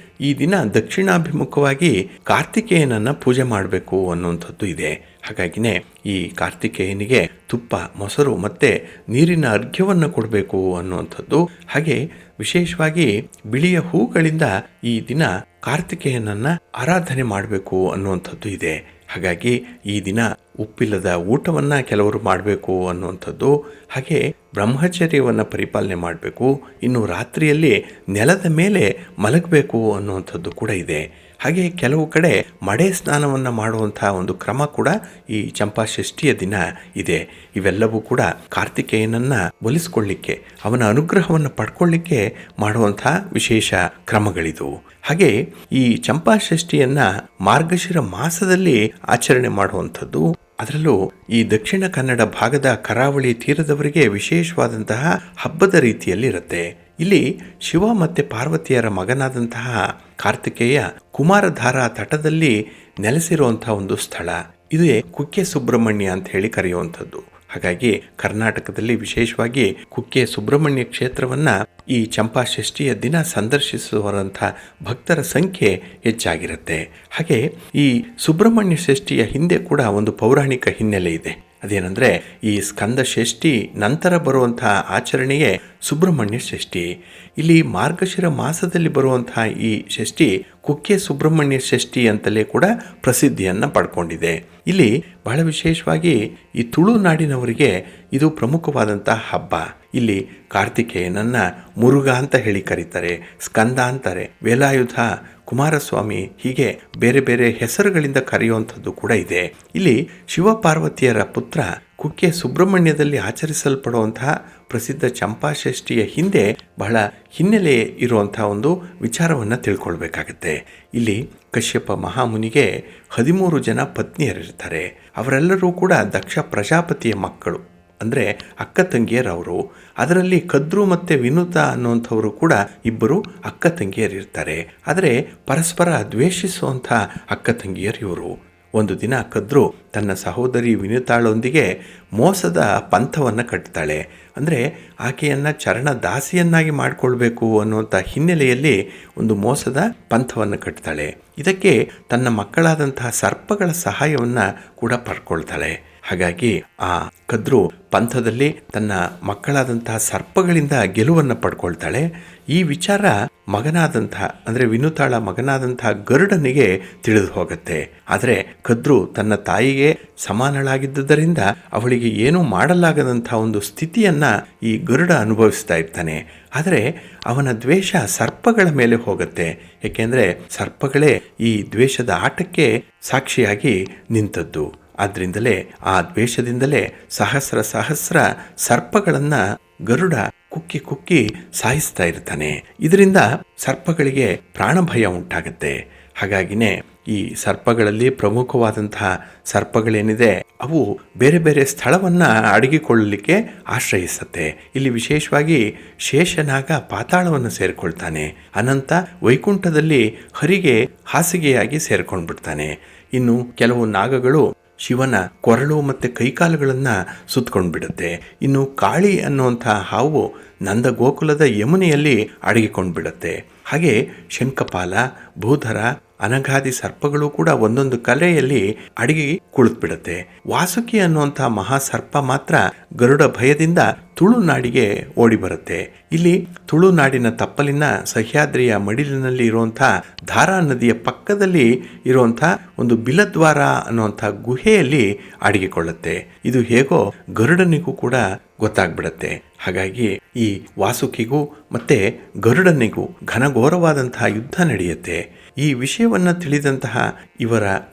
ಈ ದಿನ ದಕ್ಷಿಣಾಭಿಮುಖವಾಗಿ ಕಾರ್ತಿಕೇಯನನ್ನು ಪೂಜೆ ಮಾಡಬೇಕು ಅನ್ನುವಂಥದ್ದು ಇದೆ. ಹಾಗಾಗಿನೇ ಈ ಕಾರ್ತಿಕೇಯನಿಗೆ ತುಪ್ಪ, ಮೊಸರು ಮತ್ತು ನೀರಿನ ಅರ್ಘ್ಯವನ್ನು ಕೊಡಬೇಕು ಅನ್ನುವಂಥದ್ದು. ಹಾಗೆ ವಿಶೇಷವಾಗಿ ಬಿಳಿಯ ಹೂಗಳಿಂದ ಈ ದಿನ ಕಾರ್ತಿಕೇಯನನ್ನು ಆರಾಧನೆ ಮಾಡಬೇಕು ಅನ್ನುವಂಥದ್ದು ಇದೆ. ಹಾಗಾಗಿ ಈ ದಿನ ಉಪ್ಪಿಲ್ಲದ ಊಟವನ್ನು ಕೆಲವರು ಮಾಡಬೇಕು ಅನ್ನುವಂಥದ್ದು. ಹಾಗೆ ಬ್ರಹ್ಮಚರ್ಯವನ್ನು ಪರಿಪಾಲನೆ ಮಾಡಬೇಕು. ಇನ್ನು ರಾತ್ರಿಯಲ್ಲಿ ನೆಲದ ಮೇಲೆ ಮಲಗಬೇಕು ಅನ್ನುವಂಥದ್ದು ಕೂಡ ಇದೆ. ಹಾಗೆ ಕೆಲವು ಕಡೆ ಮಡೆ ಸ್ನಾನವನ್ನು ಮಾಡುವಂಥ ಒಂದು ಕ್ರಮ ಕೂಡ ಈ ಚಂಪಾ ಷಷ್ಠಿಯ ದಿನ ಇದೆ. ಇವೆಲ್ಲವೂ ಕೂಡ ಕಾರ್ತಿಕೇಯನನ್ನು ಒಲಿಸ್ಕೊಳ್ಳಿಕ್ಕೆ, ಅವನ ಅನುಗ್ರಹವನ್ನು ಪಡ್ಕೊಳ್ಳಿಕ್ಕೆ ಮಾಡುವಂಥ ವಿಶೇಷ ಕ್ರಮಗಳಿದು. ಹಾಗೆ ಈ ಚಂಪಾ ಷಷ್ಠಿಯನ್ನು ಮಾರ್ಗಶಿರ ಮಾಸದಲ್ಲಿ ಆಚರಣೆ ಮಾಡುವಂಥದ್ದು. ಅದರಲ್ಲೂ ಈ ದಕ್ಷಿಣ ಕನ್ನಡ ಭಾಗದ ಕರಾವಳಿ ತೀರದವರಿಗೆ ವಿಶೇಷವಾದಂತಹ ಹಬ್ಬದ ರೀತಿಯಲ್ಲಿ ಇರುತ್ತೆ. ಇಲ್ಲಿ ಶಿವ ಮತ್ತು ಪಾರ್ವತಿಯರ ಮಗನಾದಂತಹ ಕಾರ್ತಿಕೇಯ ಕುಮಾರಧಾರಾ ತಟದಲ್ಲಿ ನೆಲೆಸಿರುವಂಥ ಒಂದು ಸ್ಥಳ. ಇದೇ ಕುಕ್ಕೆ ಸುಬ್ರಹ್ಮಣ್ಯ ಅಂತ ಹೇಳಿ ಕರೆಯುವಂಥದ್ದು. ಹಾಗಾಗಿ ಕರ್ನಾಟಕದಲ್ಲಿ ವಿಶೇಷವಾಗಿ ಕುಕ್ಕೆ ಸುಬ್ರಹ್ಮಣ್ಯ ಕ್ಷೇತ್ರವನ್ನು ಈ ಚಂಪಾ ಷಷ್ಠಿಯ ದಿನ ಸಂದರ್ಶಿಸುವಂಥ ಭಕ್ತರ ಸಂಖ್ಯೆ ಹೆಚ್ಚಾಗಿರುತ್ತೆ. ಹಾಗೆ ಈ ಸುಬ್ರಹ್ಮಣ್ಯ ಷಷ್ಠಿಯ ಹಿಂದೆ ಕೂಡ ಒಂದು ಪೌರಾಣಿಕ ಹಿನ್ನೆಲೆ ಇದೆ. ಅದೇನೆಂದರೆ ಈ ಸ್ಕಂದ ಷಷ್ಠಿ ನಂತರ ಬರುವಂತಹ ಆಚರಣೆಯೇ ಸುಬ್ರಹ್ಮಣ್ಯ ಷಷ್ಠಿ. ಇಲ್ಲಿ ಮಾರ್ಗಶಿರ ಮಾಸದಲ್ಲಿ ಬರುವಂತಹ ಈ ಷಷ್ಠಿ ಕುಕ್ಕೆ ಸುಬ್ರಹ್ಮಣ್ಯ ಷಷ್ಠಿ ಅಂತಲೇ ಕೂಡ ಪ್ರಸಿದ್ಧಿಯನ್ನು ಪಡ್ಕೊಂಡಿದೆ. ಇಲ್ಲಿ ಬಹಳ ವಿಶೇಷವಾಗಿ ಈ ತುಳುನಾಡಿನವರಿಗೆ ಇದು ಪ್ರಮುಖವಾದಂತಹ ಹಬ್ಬ. ಇಲ್ಲಿ ಕಾರ್ತಿಕೇಯನನ್ನು ಮುರುಘ ಅಂತ ಹೇಳಿ ಕರೀತಾರೆ, ಸ್ಕಂದ ಅಂತಾರೆ, ವೇಲಾಯುಧ, ಕುಮಾರಸ್ವಾಮಿ, ಹೀಗೆ ಬೇರೆ ಬೇರೆ ಹೆಸರುಗಳಿಂದ ಕರೆಯುವಂಥದ್ದು ಕೂಡ ಇದೆ. ಇಲ್ಲಿ ಶಿವಪಾರ್ವತಿಯರ ಪುತ್ರ ಕುಕ್ಕೆ ಸುಬ್ರಹ್ಮಣ್ಯದಲ್ಲಿ ಆಚರಿಸಲ್ಪಡುವಂತಹ ಪ್ರಸಿದ್ಧ ಚಂಪಾ ಷಷ್ಠಿಯ ಹಿಂದೆ ಬಹಳ ಹಿನ್ನೆಲೆ ಇರುವಂತಹ ಒಂದು ವಿಚಾರವನ್ನು ತಿಳ್ಕೊಳ್ಬೇಕಾಗತ್ತೆ. ಇಲ್ಲಿ ಕಶ್ಯಪ ಮಹಾಮುನಿಗೆ 13 ಜನ ಪತ್ನಿಯರಿರ್ತಾರೆ. ಅವರೆಲ್ಲರೂ ಕೂಡ ದಕ್ಷ ಪ್ರಜಾಪತಿಯ ಮಕ್ಕಳು, ಅಂದರೆ ಅಕ್ಕ ತಂಗಿಯರವರು. ಅದರಲ್ಲಿ ಕದ್ರು ಮತ್ತು ವಿನುತ ಅನ್ನುವಂಥವರು ಕೂಡ ಇಬ್ಬರು ಅಕ್ಕ ತಂಗಿಯರಿರ್ತಾರೆ. ಆದರೆ ಪರಸ್ಪರ ದ್ವೇಷಿಸುವಂಥ ಅಕ್ಕ ತಂಗಿಯರು ಇವರು. ಒಂದು ದಿನ ಕದ್ರು ತನ್ನ ಸಹೋದರಿ ವಿನುತಾಳೊಂದಿಗೆ ಮೋಸದ ಪಂಥವನ್ನು ಕಟ್ತಾಳೆ. ಅಂದರೆ ಆಕೆಯನ್ನು ಚರಣ ದಾಸಿಯನ್ನಾಗಿ ಮಾಡಿಕೊಳ್ಬೇಕು ಅನ್ನುವಂಥ ಹಿನ್ನೆಲೆಯಲ್ಲಿ ಒಂದು ಮೋಸದ ಪಂಥವನ್ನು ಕಟ್ತಾಳೆ. ಇದಕ್ಕೆ ತನ್ನ ಮಕ್ಕಳಾದಂತಹ ಸರ್ಪಗಳ ಸಹಾಯವನ್ನು ಕೂಡ ಪಡ್ಕೊಳ್ತಾಳೆ. ಹಾಗಾಗಿ ಆ ಕದ್ರು ಪಂಥದಲ್ಲಿ ತನ್ನ ಮಕ್ಕಳಾದಂತಹ ಸರ್ಪಗಳಿಂದ ಗೆಲುವನ್ನು ಪಡ್ಕೊಳ್ತಾಳೆ. ಈ ವಿಚಾರ ಮಗನಾದಂತಹ, ಅಂದರೆ ವಿನುತಾಳ ಮಗನಾದಂತಹ ಗರುಡನಿಗೆ ತಿಳಿದು ಹೋಗುತ್ತೆ. ಆದರೆ ಕದ್ರು ತನ್ನ ತಾಯಿಗೆ ಸಮಾನಳಾಗಿದ್ದುದರಿಂದ ಅವಳಿಗೆ ಏನೂ ಮಾಡಲಾಗದಂಥ ಒಂದು ಸ್ಥಿತಿಯನ್ನು ಈ ಗರುಡ ಅನುಭವಿಸ್ತಾ ಇರ್ತಾನೆ. ಆದರೆ ಅವನ ದ್ವೇಷ ಸರ್ಪಗಳ ಮೇಲೆ ಹೋಗುತ್ತೆ. ಏಕೆಂದರೆ ಸರ್ಪಗಳೇ ಈ ದ್ವೇಷದ ಆಟಕ್ಕೆ ಸಾಕ್ಷಿಯಾಗಿ ನಿಂತದ್ದು. ಆದ್ದರಿಂದಲೇ ಆ ದ್ವೇಷದಿಂದಲೇ ಸಹಸ್ರ ಸರ್ಪಗಳನ್ನು ಗರುಡ ಕುಕ್ಕಿ ಕುಕ್ಕಿ ಸಾಯಿಸ್ತಾ ಇರ್ತಾನೆ. ಇದರಿಂದ ಸರ್ಪಗಳಿಗೆ ಪ್ರಾಣಭಯ ಉಂಟಾಗುತ್ತೆ. ಹಾಗಾಗಿನೇ ಈ ಸರ್ಪಗಳಲ್ಲಿ ಪ್ರಮುಖವಾದಂತಹ ಸರ್ಪಗಳೇನಿದೆ ಅವು ಬೇರೆ ಬೇರೆ ಸ್ಥಳವನ್ನು ಅಡಗಿಕೊಳ್ಳಲಿಕ್ಕೆ ಆಶ್ರಯಿಸುತ್ತೆ. ಇಲ್ಲಿ ವಿಶೇಷವಾಗಿ ಶೇಷನಾಗ ಪಾತಾಳವನ್ನು ಸೇರಿಕೊಳ್ತಾನೆ. ಅನಂತ ವೈಕುಂಠದಲ್ಲಿ ಹರಿಗೆ ಹಾಸಿಗೆಯಾಗಿ ಸೇರ್ಕೊಂಡ್ಬಿಡ್ತಾನೆ. ಇನ್ನು ಕೆಲವು ನಾಗಗಳು ಶಿವನ ಕೊರಳು ಮತ್ತು ಕೈಕಾಲುಗಳನ್ನು ಸುತ್ತಕೊಂಡು ಬಿಡುತ್ತೆ. ಇನ್ನು ಕಾಳಿ ಅನ್ನುವಂಥ ಹಾವು ನಂದ ಗೋಕುಲದ ಯಮುನೆಯಲ್ಲಿ ಅಡಗಿಕೊಂಡು ಬಿಡುತ್ತೆ. ಹಾಗೆ ಶಂಖಪಾಲ, ಭೂಧರ, ಅನಘಾದಿ ಸರ್ಪಗಳು ಕೂಡ ಒಂದೊಂದು ಕಲೆಯಲ್ಲಿ ಅಡಗಿ ಕುಳಿತುಬಿಡುತ್ತೆ. ವಾಸುಕಿ ಅನ್ನುವಂಥ ಮಹಾಸರ್ಪ ಮಾತ್ರ ಗರುಡ ಭಯದಿಂದ ತುಳುನಾಡಿಗೆ ಓಡಿ ಬರುತ್ತೆ. ಇಲ್ಲಿ ತುಳುನಾಡಿನ ತಪ್ಪಲಿನ ಸಹ್ಯಾದ್ರಿಯ ಮಡಿಲಿನಲ್ಲಿ ಇರುವಂಥ ಧಾರಾ ನದಿಯ ಪಕ್ಕದಲ್ಲಿ ಇರುವಂಥ ಒಂದು ಬಿಲದ್ವಾರ ಅನ್ನುವಂಥ ಗುಹೆಯಲ್ಲಿ ಅಡಗಿಕೊಳ್ಳುತ್ತೆ. ಇದು ಹೇಗೋ ಗರುಡನಿಗೂ ಕೂಡ ಗೊತ್ತಾಗ್ಬಿಡತ್ತೆ. ಹಾಗಾಗಿ ಈ ವಾಸುಕಿಗೂ ಮತ್ತೆ ಗರುಡನಿಗೂ ಘನಘೋರವಾದಂತಹ ಯುದ್ಧ ನಡೆಯುತ್ತೆ. ಈ ವಿಷಯವನ್ನು ತಿಳಿದಂತಹ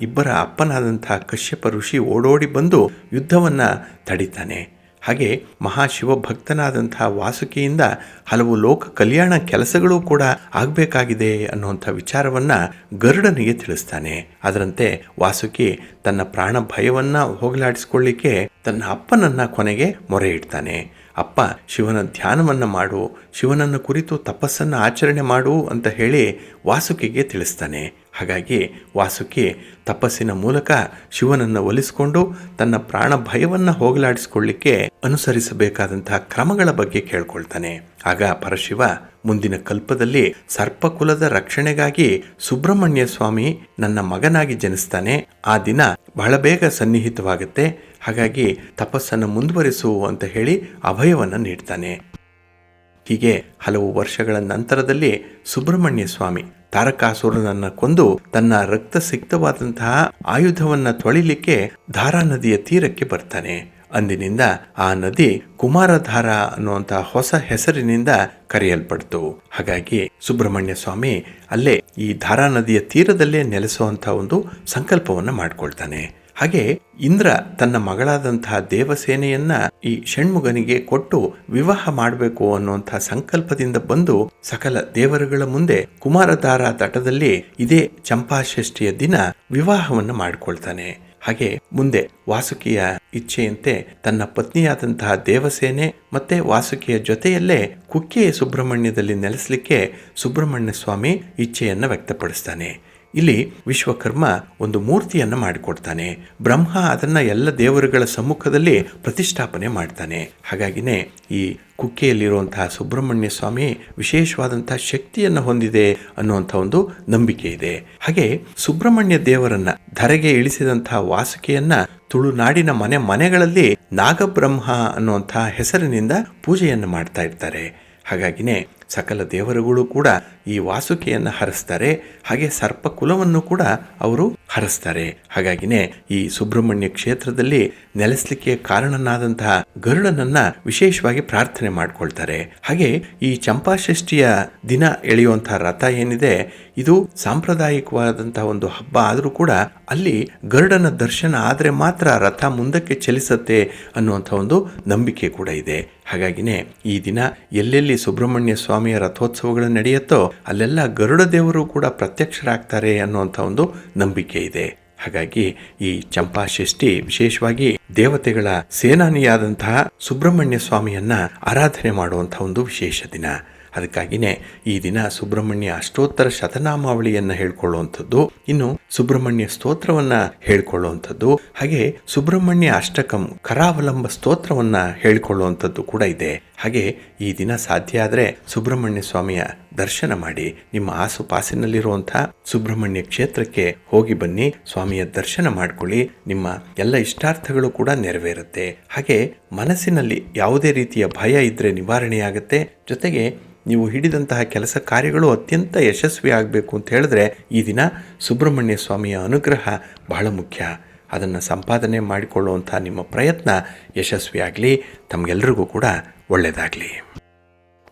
ಇಬ್ಬರ ಅಪ್ಪನಾದಂತಹ ಕಶ್ಯಪ ಋಷಿ ಓಡೋಡಿ ಬಂದು ಯುದ್ಧವನ್ನು ತಡಿತಾನೆ. ಹಾಗೆ ಮಹಾಶಿವಭಕ್ತನಾದಂತಹ ವಾಸುಕಿಯಿಂದ ಹಲವು ಲೋಕ ಕಲ್ಯಾಣ ಕೆಲಸಗಳು ಕೂಡ ಆಗಬೇಕಾಗಿದೆ ಅನ್ನುವಂಥ ವಿಚಾರವನ್ನು ಗರುಡನಿಗೆ ತಿಳಿಸ್ತಾನೆ. ಅದರಂತೆ ವಾಸುಕಿ ತನ್ನ ಪ್ರಾಣ ಭಯವನ್ನ ಹೋಗಲಾಡಿಸಿಕೊಳ್ಳಿಕ್ಕೆ ತನ್ನ ಅಪ್ಪನನ್ನ ಕೊನೆಗೆ ಮೊರೆ ಇಡ್ತಾನೆ. ಅಪ್ಪ ಶಿವನ ಧ್ಯಾನವನ್ನು ಮಾಡು, ಶಿವನನ್ನು ಕುರಿತು ತಪಸ್ಸನ್ನು ಆಚರಣೆ ಮಾಡು ಅಂತ ಹೇಳಿ ವಾಸುಕಿಗೆ ತಿಳಿಸ್ತಾನೆ. ಹಾಗಾಗಿ ವಾಸುಕಿ ತಪಸ್ಸಿನ ಮೂಲಕ ಶಿವನನ್ನು ಒಲಿಸಿಕೊಂಡು ತನ್ನ ಪ್ರಾಣ ಭಯವನ್ನು ಹೋಗಲಾಡಿಸಿಕೊಳ್ಳಿಕ್ಕೆ ಅನುಸರಿಸಬೇಕಾದಂತಹ ಕ್ರಮಗಳ ಬಗ್ಗೆ ಕೇಳ್ಕೊಳ್ತಾನೆ. ಆಗ ಪರಶಿವ ಮುಂದಿನ ಕಲ್ಪದಲ್ಲಿ ಸರ್ಪಕುಲದ ರಕ್ಷಣೆಗಾಗಿ ಸುಬ್ರಹ್ಮಣ್ಯ ಸ್ವಾಮಿ ನನ್ನ ಮಗನಾಗಿ ಜನಿಸ್ತಾನೆ. ಆ ದಿನ ಬಹಳ ಬೇಗ ಸನ್ನಿಹಿತವಾಗುತ್ತೆ. ಹಾಗಾಗಿ ತಪಸ್ಸನ್ನು ಮುಂದುವರಿಸು ಅಂತ ಹೇಳಿ ಅಭಯವನ್ನು ನೀಡ್ತಾನೆ. ಹೀಗೆ ಹಲವು ವರ್ಷಗಳ ನಂತರದಲ್ಲಿ ಸುಬ್ರಹ್ಮಣ್ಯ ಸ್ವಾಮಿ ತಾರಕಾಸುರನನ್ನು ಕೊಂದು ತನ್ನ ರಕ್ತಸಿಕ್ತವಾದಂತಹ ಆಯುಧವನ್ನ ತೊಳಿಲಿಕ್ಕೆ ಧಾರಾ ನದಿಯ ತೀರಕ್ಕೆ ಬರ್ತಾನೆ. ಅಂದಿನಿಂದ ಆ ನದಿ ಕುಮಾರಧಾರ ಅನ್ನುವಂತಹ ಹೊಸ ಹೆಸರಿನಿಂದ ಕರೆಯಲ್ಪಡ್ತು. ಹಾಗಾಗಿ ಸುಬ್ರಹ್ಮಣ್ಯ ಸ್ವಾಮಿ ಅಲ್ಲೇ ಈ ಧಾರಾ ನದಿಯ ತೀರದಲ್ಲೇ ನೆಲೆಸುವಂತಹ ಒಂದು ಸಂಕಲ್ಪವನ್ನ ಮಾಡ್ಕೊಳ್ತಾನೆ. ಹಾಗೆ ಇಂದ್ರ ತನ್ನ ಮಗಳಾದಂತಹ ದೇವಸೇನೆಯನ್ನ ಈ ಷಣ್ಮುಗನಿಗೆ ಕೊಟ್ಟು ವಿವಾಹ ಮಾಡಬೇಕು ಅನ್ನುವಂತಹ ಸಂಕಲ್ಪದಿಂದ ಬಂದು ಸಕಲ ದೇವರುಗಳ ಮುಂದೆ ಕುಮಾರಧಾರ ತಟದಲ್ಲಿ ಇದೇ ಚಂಪಾಷಷ್ಠಿಯ ದಿನ ವಿವಾಹವನ್ನು ಮಾಡಿಕೊಳ್ತಾನೆ. ಹಾಗೆ ಮುಂದೆ ವಾಸುಕಿಯ ಇಚ್ಛೆಯಂತೆ ತನ್ನ ಪತ್ನಿಯಾದಂತಹ ದೇವಸೇನೆ ಮತ್ತೆ ವಾಸುಕಿಯ ಜೊತೆಯಲ್ಲೇ ಕುಕ್ಕೆ ಸುಬ್ರಹ್ಮಣ್ಯದಲ್ಲಿ ನೆಲೆಸಲಿಕ್ಕೆ ಸುಬ್ರಹ್ಮಣ್ಯ ಸ್ವಾಮಿ ಇಚ್ಛೆಯನ್ನ ವ್ಯಕ್ತಪಡಿಸ್ತಾನೆ. ಇಲ್ಲಿ ವಿಶ್ವಕರ್ಮ ಒಂದು ಮೂರ್ತಿಯನ್ನು ಮಾಡಿಕೊಡ್ತಾನೆ. ಬ್ರಹ್ಮ ಅದನ್ನ ಎಲ್ಲ ದೇವರುಗಳ ಸಮ್ಮುಖದಲ್ಲಿ ಪ್ರತಿಷ್ಠಾಪನೆ ಮಾಡ್ತಾನೆ. ಹಾಗಾಗಿನೇ ಈ ಕುಕ್ಕೆಯಲ್ಲಿರುವಂತಹ ಸುಬ್ರಹ್ಮಣ್ಯ ಸ್ವಾಮಿ ವಿಶೇಷವಾದಂತಹ ಶಕ್ತಿಯನ್ನು ಹೊಂದಿದೆ ಅನ್ನುವಂಥ ಒಂದು ನಂಬಿಕೆ ಇದೆ. ಹಾಗೆ ಸುಬ್ರಹ್ಮಣ್ಯ ದೇವರನ್ನ ಧರೆಗೆ ಇಳಿಸಿದಂತಹ ವಾಸುಕಿಯನ್ನ ತುಳುನಾಡಿನ ಮನೆಗಳಲ್ಲಿ ನಾಗಬ್ರಹ್ಮ ಅನ್ನುವಂತಹ ಹೆಸರಿನಿಂದ ಪೂಜೆಯನ್ನು ಮಾಡ್ತಾ ಇರ್ತಾರೆ. ಹಾಗಾಗಿನೇ ಸಕಲ ದೇವರುಗಳು ಕೂಡ ಈ ವಾಸುಕಿಯನ್ನು ಹರಿಸ್ತಾರೆ. ಹಾಗೆ ಸರ್ಪ ಕುಲವನ್ನು ಕೂಡ ಅವರು ಹರಿಸ್ತಾರೆ. ಹಾಗಾಗಿನೇ ಈ ಸುಬ್ರಹ್ಮಣ್ಯ ಕ್ಷೇತ್ರದಲ್ಲಿ ನೆಲೆಸಲಿಕ್ಕೆ ಕಾರಣನಾದಂತಹ ಗರುಡನನ್ನ ವಿಶೇಷವಾಗಿ ಪ್ರಾರ್ಥನೆ ಮಾಡ್ಕೊಳ್ತಾರೆ. ಹಾಗೆ ಈ ಚಂಪಾಷಷ್ಠಿಯ ದಿನ ಎಳೆಯುವಂತಹ ರಥ ಏನಿದೆ ಇದು ಸಾಂಪ್ರದಾಯಿಕವಾದಂತಹ ಒಂದು ಹಬ್ಬ ಆದರೂ ಕೂಡ ಅಲ್ಲಿ ಗರುಡನ ದರ್ಶನ ಆದರೆ ಮಾತ್ರ ರಥ ಮುಂದಕ್ಕೆ ಚಲಿಸತ್ತೆ ಅನ್ನುವಂಥ ಒಂದು ನಂಬಿಕೆ ಕೂಡ ಇದೆ. ಹಾಗಾಗಿನೇ ಈ ದಿನ ಎಲ್ಲೆಲ್ಲಿ ಸುಬ್ರಹ್ಮಣ್ಯ ಸ್ವಾಮಿಯ ರಥೋತ್ಸವಗಳು ನಡೆಯುತ್ತೋ ಅಲ್ಲೆಲ್ಲ ಗರುಡ ದೇವರು ಕೂಡ ಪ್ರತ್ಯಕ್ಷರಾಗ್ತಾರೆ ಅನ್ನುವಂಥ ಒಂದು ನಂಬಿಕೆ ಇದೆ. ಹಾಗಾಗಿ ಈ ಚಂಪಾಷಷ್ಠಿ ವಿಶೇಷವಾಗಿ ದೇವತೆಗಳ ಸೇನಾನಿಯಾದಂತಹ ಸುಬ್ರಹ್ಮಣ್ಯ ಸ್ವಾಮಿಯನ್ನ ಆರಾಧನೆ ಮಾಡುವಂತಹ ಒಂದು ವಿಶೇಷ ದಿನ. ಅದಕ್ಕಾಗಿನೇ ಈ ದಿನ ಸುಬ್ರಹ್ಮಣ್ಯ ಅಷ್ಟೋತ್ತರ ಶತನಾಮಾವಳಿಯನ್ನು ಹೇಳ್ಕೊಳ್ಳುವಂಥದ್ದು, ಇನ್ನು ಸುಬ್ರಹ್ಮಣ್ಯ ಸ್ತೋತ್ರವನ್ನ ಹೇಳ್ಕೊಳ್ಳುವಂಥದ್ದು, ಹಾಗೆ ಸುಬ್ರಹ್ಮಣ್ಯ ಅಷ್ಟಕಂ ಕರಾವಲಂಬ ಸ್ತೋತ್ರವನ್ನ ಹೇಳ್ಕೊಳ್ಳುವಂಥದ್ದು ಕೂಡ ಇದೆ. ಹಾಗೆ ಈ ದಿನ ಸಾಧ್ಯ ಆದರೆ ಸುಬ್ರಹ್ಮಣ್ಯ ಸ್ವಾಮಿಯ ದರ್ಶನ ಮಾಡಿ ನಿಮ್ಮ ಆಸುಪಾಸಿನಲ್ಲಿರುವಂತಹ ಸುಬ್ರಹ್ಮಣ್ಯ ಕ್ಷೇತ್ರಕ್ಕೆ ಹೋಗಿ ಬನ್ನಿ, ಸ್ವಾಮಿಯ ದರ್ಶನ ಮಾಡ್ಕೊಳ್ಳಿ. ನಿಮ್ಮ ಎಲ್ಲ ಇಷ್ಟಾರ್ಥಗಳು ಕೂಡ ನೆರವೇರುತ್ತೆ. ಹಾಗೆ ಮನಸ್ಸಿನಲ್ಲಿ ಯಾವುದೇ ರೀತಿಯ ಭಯ ಇದ್ರೆ ನಿವಾರಣೆಯಾಗುತ್ತೆ. ಜೊತೆಗೆ ನೀವು ಹಿಡಿದಂತಹ ಕೆಲಸ ಕಾರ್ಯಗಳು ಅತ್ಯಂತ ಯಶಸ್ವಿ ಆಗಬೇಕು ಅಂತ ಹೇಳಿದ್ರೆ ಈ ದಿನ ಸುಬ್ರಹ್ಮಣ್ಯ ಸ್ವಾಮಿಯ ಅನುಗ್ರಹ ಬಹಳ ಮುಖ್ಯ. ಅದನ್ನು ಸಂಪಾದನೆ ಮಾಡಿಕೊಳ್ಳುವಂಥ ನಿಮ್ಮ ಪ್ರಯತ್ನ ಯಶಸ್ವಿಯಾಗಲಿ. ತಮಗೆಲ್ಲರಿಗೂ ಕೂಡ ಒಳ್ಳೆಯದಾಗಲಿ.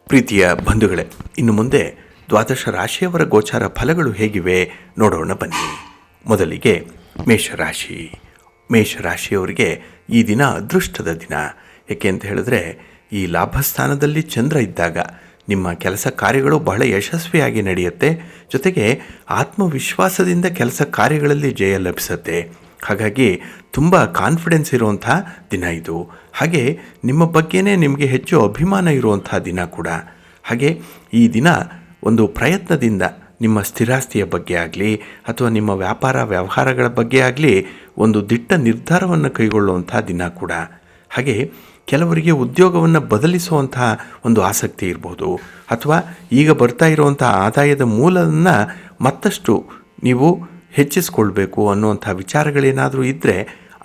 ಪ್ರೀತಿಯ ಬಂಧುಗಳೇ, ಇನ್ನು ಮುಂದೆ ದ್ವಾದಶ ರಾಶಿಯವರ ಗೋಚಾರ ಫಲಗಳು ಹೇಗಿವೆ ನೋಡೋಣ ಬನ್ನಿ. ಮೊದಲಿಗೆ ಮೇಷರಾಶಿ. ಮೇಷರಾಶಿಯವರಿಗೆ ಈ ದಿನ ಅದೃಷ್ಟದ ದಿನ. ಏಕೆ ಅಂತ ಹೇಳಿದ್ರೆ ಈ ಲಾಭಸ್ಥಾನದಲ್ಲಿ ಚಂದ್ರ ಇದ್ದಾಗ ನಿಮ್ಮ ಕೆಲಸ ಕಾರ್ಯಗಳು ಬಹಳ ಯಶಸ್ವಿಯಾಗಿ ನಡೆಯುತ್ತೆ. ಜೊತೆಗೆ ಆತ್ಮವಿಶ್ವಾಸದಿಂದ ಕೆಲಸ ಕಾರ್ಯಗಳಲ್ಲಿ ಜಯ ಲಭಿಸುತ್ತೆ. ಹಾಗಾಗಿ ತುಂಬ ಕಾನ್ಫಿಡೆನ್ಸ್ ಇರುವಂಥ ದಿನ ಇದು. ಹಾಗೆ ನಿಮ್ಮ ಬಗ್ಗೆನೇ ನಿಮಗೆ ಹೆಚ್ಚು ಅಭಿಮಾನ ಇರುವಂಥ ದಿನ ಕೂಡ. ಹಾಗೆ ಈ ದಿನ ಒಂದು ಪ್ರಯತ್ನದಿಂದ ನಿಮ್ಮ ಸ್ಥಿರಾಸ್ತಿಯ ಬಗ್ಗೆ ಆಗಲಿ ಅಥವಾ ನಿಮ್ಮ ವ್ಯಾಪಾರ ವ್ಯವಹಾರಗಳ ಬಗ್ಗೆ ಆಗಲಿ ಒಂದು ದಿಟ್ಟ ನಿರ್ಧಾರವನ್ನು ಕೈಗೊಳ್ಳುವಂಥ ದಿನ ಕೂಡ. ಹಾಗೆ ಕೆಲವರಿಗೆ ಉದ್ಯೋಗವನ್ನು ಬದಲಿಸುವಂತಹ ಒಂದು ಆಸಕ್ತಿ ಇರ್ಬೋದು, ಅಥವಾ ಈಗ ಬರ್ತಾ ಇರುವಂಥ ಆದಾಯದ ಮೂಲವನ್ನು ಮತ್ತಷ್ಟು ನೀವು ಹೆಚ್ಚಿಸ್ಕೊಳ್ಬೇಕು ಅನ್ನುವಂಥ ವಿಚಾರಗಳೇನಾದರೂ ಇದ್ದರೆ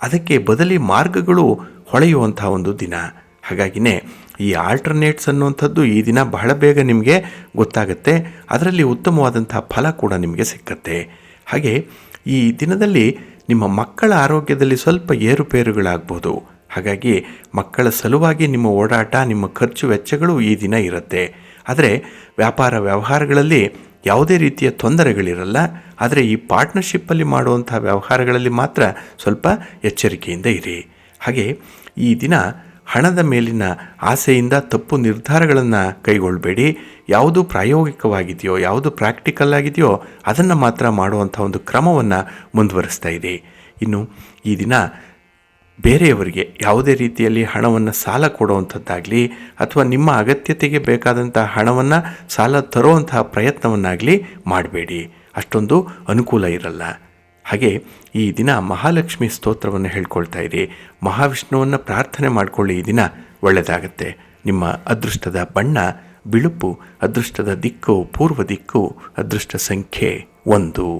ಅದಕ್ಕೆ ಬದಲಿ ಮಾರ್ಗಗಳು ಹೊಳೆಯುವಂಥ ಒಂದು ದಿನ. ಹಾಗಾಗಿನೇ ಈ ಆಲ್ಟರ್ನೇಟ್ಸ್ ಅನ್ನುವಂಥದ್ದು ಈ ದಿನ ಬಹಳ ಬೇಗ ನಿಮಗೆ ಗೊತ್ತಾಗುತ್ತೆ. ಅದರಲ್ಲಿ ಉತ್ತಮವಾದಂಥ ಫಲ ಕೂಡ ನಿಮಗೆ ಸಿಕ್ಕತ್ತೆ. ಹಾಗೆ ಈ ದಿನದಲ್ಲಿ ನಿಮ್ಮ ಮಕ್ಕಳ ಆರೋಗ್ಯದಲ್ಲಿ ಸ್ವಲ್ಪ ಏರುಪೇರುಗಳಾಗ್ಬೋದು. ಹಾಗಾಗಿ ಮಕ್ಕಳ ಸಲುವಾಗಿ ನಿಮ್ಮ ಓಡಾಟ, ನಿಮ್ಮ ಖರ್ಚು ವೆಚ್ಚಗಳು ಈ ದಿನ ಇರುತ್ತೆ. ಆದರೆ ವ್ಯಾಪಾರ ವ್ಯವಹಾರಗಳಲ್ಲಿ ಯಾವುದೇ ರೀತಿಯ ತೊಂದರೆಗಳಿರಲ್ಲ. ಆದರೆ ಈ ಪಾರ್ಟ್ನರ್ಶಿಪ್ಪಲ್ಲಿ ಮಾಡುವಂಥ ವ್ಯವಹಾರಗಳಲ್ಲಿ ಮಾತ್ರ ಸ್ವಲ್ಪ ಎಚ್ಚರಿಕೆಯಿಂದ ಇರಿ. ಹಾಗೆ ಈ ದಿನ ಹಣದ ಮೇಲಿನ ಆಸೆಯಿಂದ ತಪ್ಪು ನಿರ್ಧಾರಗಳನ್ನು ಕೈಗೊಳ್ಳಬೇಡಿ. ಯಾವುದು ಪ್ರಾಯೋಗಿಕವಾಗಿದೆಯೋ, ಯಾವುದು ಪ್ರಾಕ್ಟಿಕಲ್ ಆಗಿದೆಯೋ ಅದನ್ನು ಮಾತ್ರ ಮಾಡುವಂಥ ಒಂದು ಕ್ರಮವನ್ನು ಮುಂದುವರಿಸ್ತಾ ಇರಿ. ಇನ್ನು ಈ ದಿನ ಬೇರೆಯವರಿಗೆ ಯಾವುದೇ ರೀತಿಯಲ್ಲಿ ಹಣವನ್ನು ಸಾಲ ಕೊಡುವಂಥದ್ದಾಗಲಿ ಅಥವಾ ನಿಮ್ಮ ಅಗತ್ಯತೆಗೆ ಬೇಕಾದಂಥ ಹಣವನ್ನು ಸಾಲ ತರುವಂತಹ ಪ್ರಯತ್ನವನ್ನಾಗಲಿ ಮಾಡಬೇಡಿ. ಅಷ್ಟೊಂದು ಅನುಕೂಲ ಇರಲ್ಲ. ಹಾಗೆ ಈ ದಿನ ಮಹಾಲಕ್ಷ್ಮಿ ಸ್ತೋತ್ರವನ್ನು ಹೇಳ್ಕೊಳ್ತಾ ಇರಿ. ಮಹಾವಿಷ್ಣುವನ್ನು ಪ್ರಾರ್ಥನೆ ಮಾಡಿಕೊಳ್ಳಿ. ಈ ದಿನ ಒಳ್ಳೆಯದಾಗತ್ತೆ. ನಿಮ್ಮ ಅದೃಷ್ಟದ ಬಣ್ಣ ಬಿಳುಪು, ಅದೃಷ್ಟದ ದಿಕ್ಕು ಪೂರ್ವ ದಿಕ್ಕು, ಅದೃಷ್ಟ ಸಂಖ್ಯೆ 1.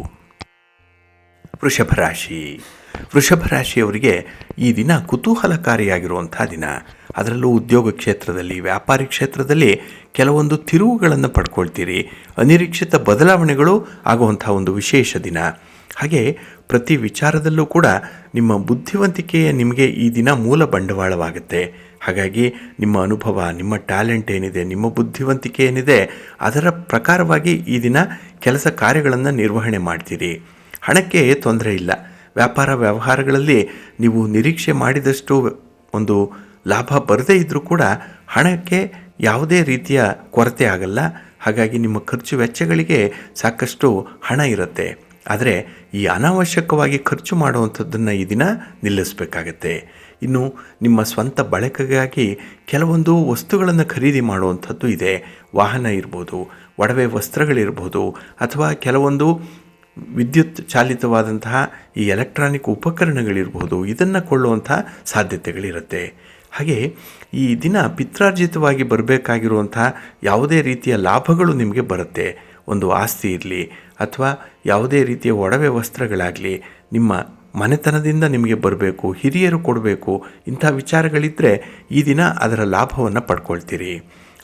ವೃಷಭ ರಾಶಿ. ವೃಷಭ ರಾಶಿಯವರಿಗೆ ಈ ದಿನ ಕುತೂಹಲಕಾರಿಯಾಗಿರುವಂಥ ದಿನ. ಅದರಲ್ಲೂ ಉದ್ಯೋಗ ಕ್ಷೇತ್ರದಲ್ಲಿ, ವ್ಯಾಪಾರಿ ಕ್ಷೇತ್ರದಲ್ಲಿ ಕೆಲವೊಂದು ತಿರುವುಗಳನ್ನು ಪಡ್ಕೊಳ್ತೀರಿ. ಅನಿರೀಕ್ಷಿತ ಬದಲಾವಣೆಗಳು ಆಗುವಂಥ ಒಂದು ವಿಶೇಷ ದಿನ. ಹಾಗೆ ಪ್ರತಿ ವಿಚಾರದಲ್ಲೂ ಕೂಡ ನಿಮ್ಮ ಬುದ್ಧಿವಂತಿಕೆಯೇ ನಿಮಗೆ ಈ ದಿನ ಮೂಲ ಬಂಡವಾಳವಾಗುತ್ತೆ. ಹಾಗಾಗಿ ನಿಮ್ಮ ಅನುಭವ, ನಿಮ್ಮ ಟ್ಯಾಲೆಂಟ್ ಏನಿದೆ, ನಿಮ್ಮ ಬುದ್ಧಿವಂತಿಕೆ ಏನಿದೆ, ಅದರ ಪ್ರಕಾರವಾಗಿ ಈ ದಿನ ಕೆಲಸ ಕಾರ್ಯಗಳನ್ನು ನಿರ್ವಹಣೆ ಮಾಡ್ತೀರಿ. ಹಣಕ್ಕೆ ತೊಂದರೆ ಇಲ್ಲ. ವ್ಯಾಪಾರ ವ್ಯವಹಾರಗಳಲ್ಲಿ ನೀವು ನಿರೀಕ್ಷೆ ಮಾಡಿದಷ್ಟು ಒಂದು ಲಾಭ ಬರದೇ ಇದ್ದರೂ ಕೂಡ ಹಣಕ್ಕೆ ಯಾವುದೇ ರೀತಿಯ ಕೊರತೆ ಆಗಲ್ಲ. ಹಾಗಾಗಿ ನಿಮ್ಮ ಖರ್ಚು ವೆಚ್ಚಗಳಿಗೆ ಸಾಕಷ್ಟು ಹಣ ಇರುತ್ತೆ. ಆದರೆ ಈ ಅನಾವಶ್ಯಕವಾಗಿ ಖರ್ಚು ಮಾಡುವಂಥದ್ದನ್ನು ಈ ದಿನ ನಿಲ್ಲಿಸಬೇಕಾಗತ್ತೆ. ಇನ್ನು ನಿಮ್ಮ ಸ್ವಂತ ಬಳಕೆಗಾಗಿ ಕೆಲವೊಂದು ವಸ್ತುಗಳನ್ನು ಖರೀದಿ ಮಾಡುವಂಥದ್ದು ಇದೆ. ವಾಹನ ಇರ್ಬೋದು, ಒಡವೆ ವಸ್ತ್ರಗಳಿರ್ಬೋದು, ಅಥವಾ ಕೆಲವೊಂದು ವಿದ್ಯುತ್ ಚಾಲಿತವಾದಂತಹ ಈ ಎಲೆಕ್ಟ್ರಾನಿಕ್ ಉಪಕರಣಗಳಿರ್ಬೋದು, ಇದನ್ನು ಕೊಳ್ಳುವಂಥ ಸಾಧ್ಯತೆಗಳಿರುತ್ತೆ. ಹಾಗೆ ಈ ದಿನ ಪಿತ್ರಾರ್ಜಿತವಾಗಿ ಬರಬೇಕಾಗಿರುವಂಥ ಯಾವುದೇ ರೀತಿಯ ಲಾಭಗಳು ನಿಮಗೆ ಬರುತ್ತೆ. ಒಂದು ಆಸ್ತಿ ಇರಲಿ ಅಥವಾ ಯಾವುದೇ ರೀತಿಯ ಒಡವೆ ವಸ್ತ್ರಗಳಾಗಲಿ ನಿಮ್ಮ ಮನೆತನದಿಂದ ನಿಮಗೆ ಬರಬೇಕು, ಹಿರಿಯರು ಕೊಡಬೇಕು, ಇಂಥ ವಿಚಾರಗಳಿದ್ದರೆ ಈ ದಿನ ಅದರ ಲಾಭವನ್ನು ಪಡ್ಕೊಳ್ತೀರಿ.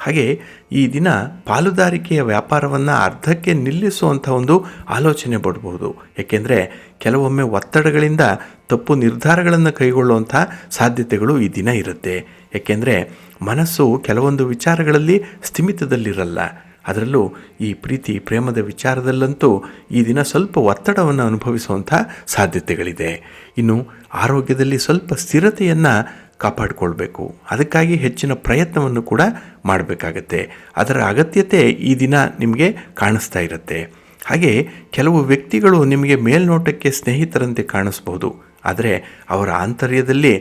ಹಾಗೆ ಈ ದಿನ ಪಾಲುದಾರಿಕೆಯ ವ್ಯಾಪಾರವನ್ನು ಅರ್ಧಕ್ಕೆ ನಿಲ್ಲಿಸುವಂಥ ಒಂದು ಆಲೋಚನೆ ಪಡ್ಬೋದು. ಏಕೆಂದರೆ ಕೆಲವೊಮ್ಮೆ ಒತ್ತಡಗಳಿಂದ ತಪ್ಪು ನಿರ್ಧಾರಗಳನ್ನು ಕೈಗೊಳ್ಳುವಂಥ ಸಾಧ್ಯತೆಗಳು ಈ ದಿನ ಇರುತ್ತೆ. ಏಕೆಂದರೆ ಮನಸ್ಸು ಕೆಲವೊಂದು ವಿಚಾರಗಳಲ್ಲಿ ಸ್ಥಿಮಿತದಲ್ಲಿರಲ್ಲ. ಅದರಲ್ಲೂ ಈ ಪ್ರೀತಿ ಪ್ರೇಮದ ವಿಚಾರದಲ್ಲಂತೂ ಈ ದಿನ ಸ್ವಲ್ಪ ಒತ್ತಡವನ್ನು ಅನುಭವಿಸುವಂಥ ಸಾಧ್ಯತೆಗಳಿದೆ. ಇನ್ನು ಆರೋಗ್ಯದಲ್ಲಿ ಸ್ವಲ್ಪ ಸ್ಥಿರತೆಯನ್ನು ಕಾಪಾಡಿಕೊಳ್ಬೇಕು. ಅದಕ್ಕಾಗಿ ಹೆಚ್ಚಿನ ಪ್ರಯತ್ನವನ್ನು ಕೂಡ ಮಾಡಬೇಕಾಗತ್ತೆ. ಅದರ ಅಗತ್ಯತೆ ಈ ದಿನ ನಿಮಗೆ ಕಾಣಿಸ್ತಾ ಇರುತ್ತೆ. ಹಾಗೆ ಕೆಲವು ವ್ಯಕ್ತಿಗಳು ನಿಮಗೆ ಮೇಲ್ನೋಟಕ್ಕೆ ಸ್ನೇಹಿತರಂತೆ ಕಾಣಿಸ್ಬೋದು. ಆದರೆ ಅವರ ಆಂತರ್ಯದಲ್ಲಿ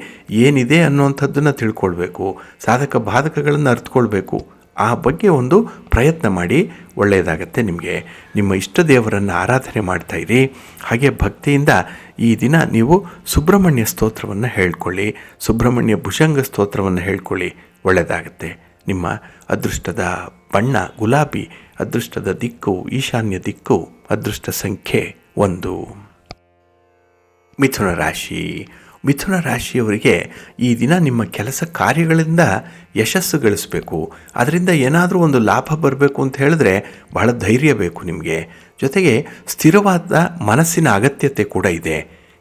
ಏನಿದೆ ಅನ್ನುವಂಥದ್ದನ್ನು ತಿಳ್ಕೊಳ್ಬೇಕು. ಸಾಧಕ ಬಾಧಕಗಳನ್ನು ಅರ್ಥಕೊಳ್ಬೇಕು. ಆ ಬಗ್ಗೆ ಒಂದು ಪ್ರಯತ್ನ ಮಾಡಿ, ಒಳ್ಳೆಯದಾಗತ್ತೆ ನಿಮಗೆ. ನಿಮ್ಮ ಇಷ್ಟ ದೇವರನ್ನು ಆರಾಧನೆ ಮಾಡ್ತಾ ಇರಿ. ಹಾಗೆ ಭಕ್ತಿಯಿಂದ ಈ ದಿನ ನೀವು ಸುಬ್ರಹ್ಮಣ್ಯ ಸ್ತೋತ್ರವನ್ನು ಹೇಳ್ಕೊಳ್ಳಿ. ಸುಬ್ರಹ್ಮಣ್ಯ ಭುಜಂಗ ಸ್ತೋತ್ರವನ್ನು ಹೇಳ್ಕೊಳ್ಳಿ, ಒಳ್ಳೆಯದಾಗತ್ತೆ. ನಿಮ್ಮ ಅದೃಷ್ಟದ ಬಣ್ಣ ಗುಲಾಬಿ, ಅದೃಷ್ಟದ ದಿಕ್ಕು ಈಶಾನ್ಯ ದಿಕ್ಕು, ಅದೃಷ್ಟ ಸಂಖ್ಯೆ 1. ಮಿಥುನ ರಾಶಿ. ಮಿಥುನ ರಾಶಿಯವರಿಗೆ ಈ ದಿನ ನಿಮ್ಮ ಕೆಲಸ ಕಾರ್ಯಗಳಿಂದ ಯಶಸ್ಸು ಗಳಿಸಬೇಕು. ಅದರಿಂದ ಏನಾದರೂ ಒಂದು ಲಾಭ ಬರಬೇಕು ಅಂತ ಹೇಳಿದ್ರೆ ಬಹಳ ಧೈರ್ಯ ಬೇಕು ನಿಮಗೆ. ಜೊತೆಗೆ ಸ್ಥಿರವಾದ ಮನಸ್ಸಿನ ಅಗತ್ಯತೆ ಕೂಡ ಇದೆ.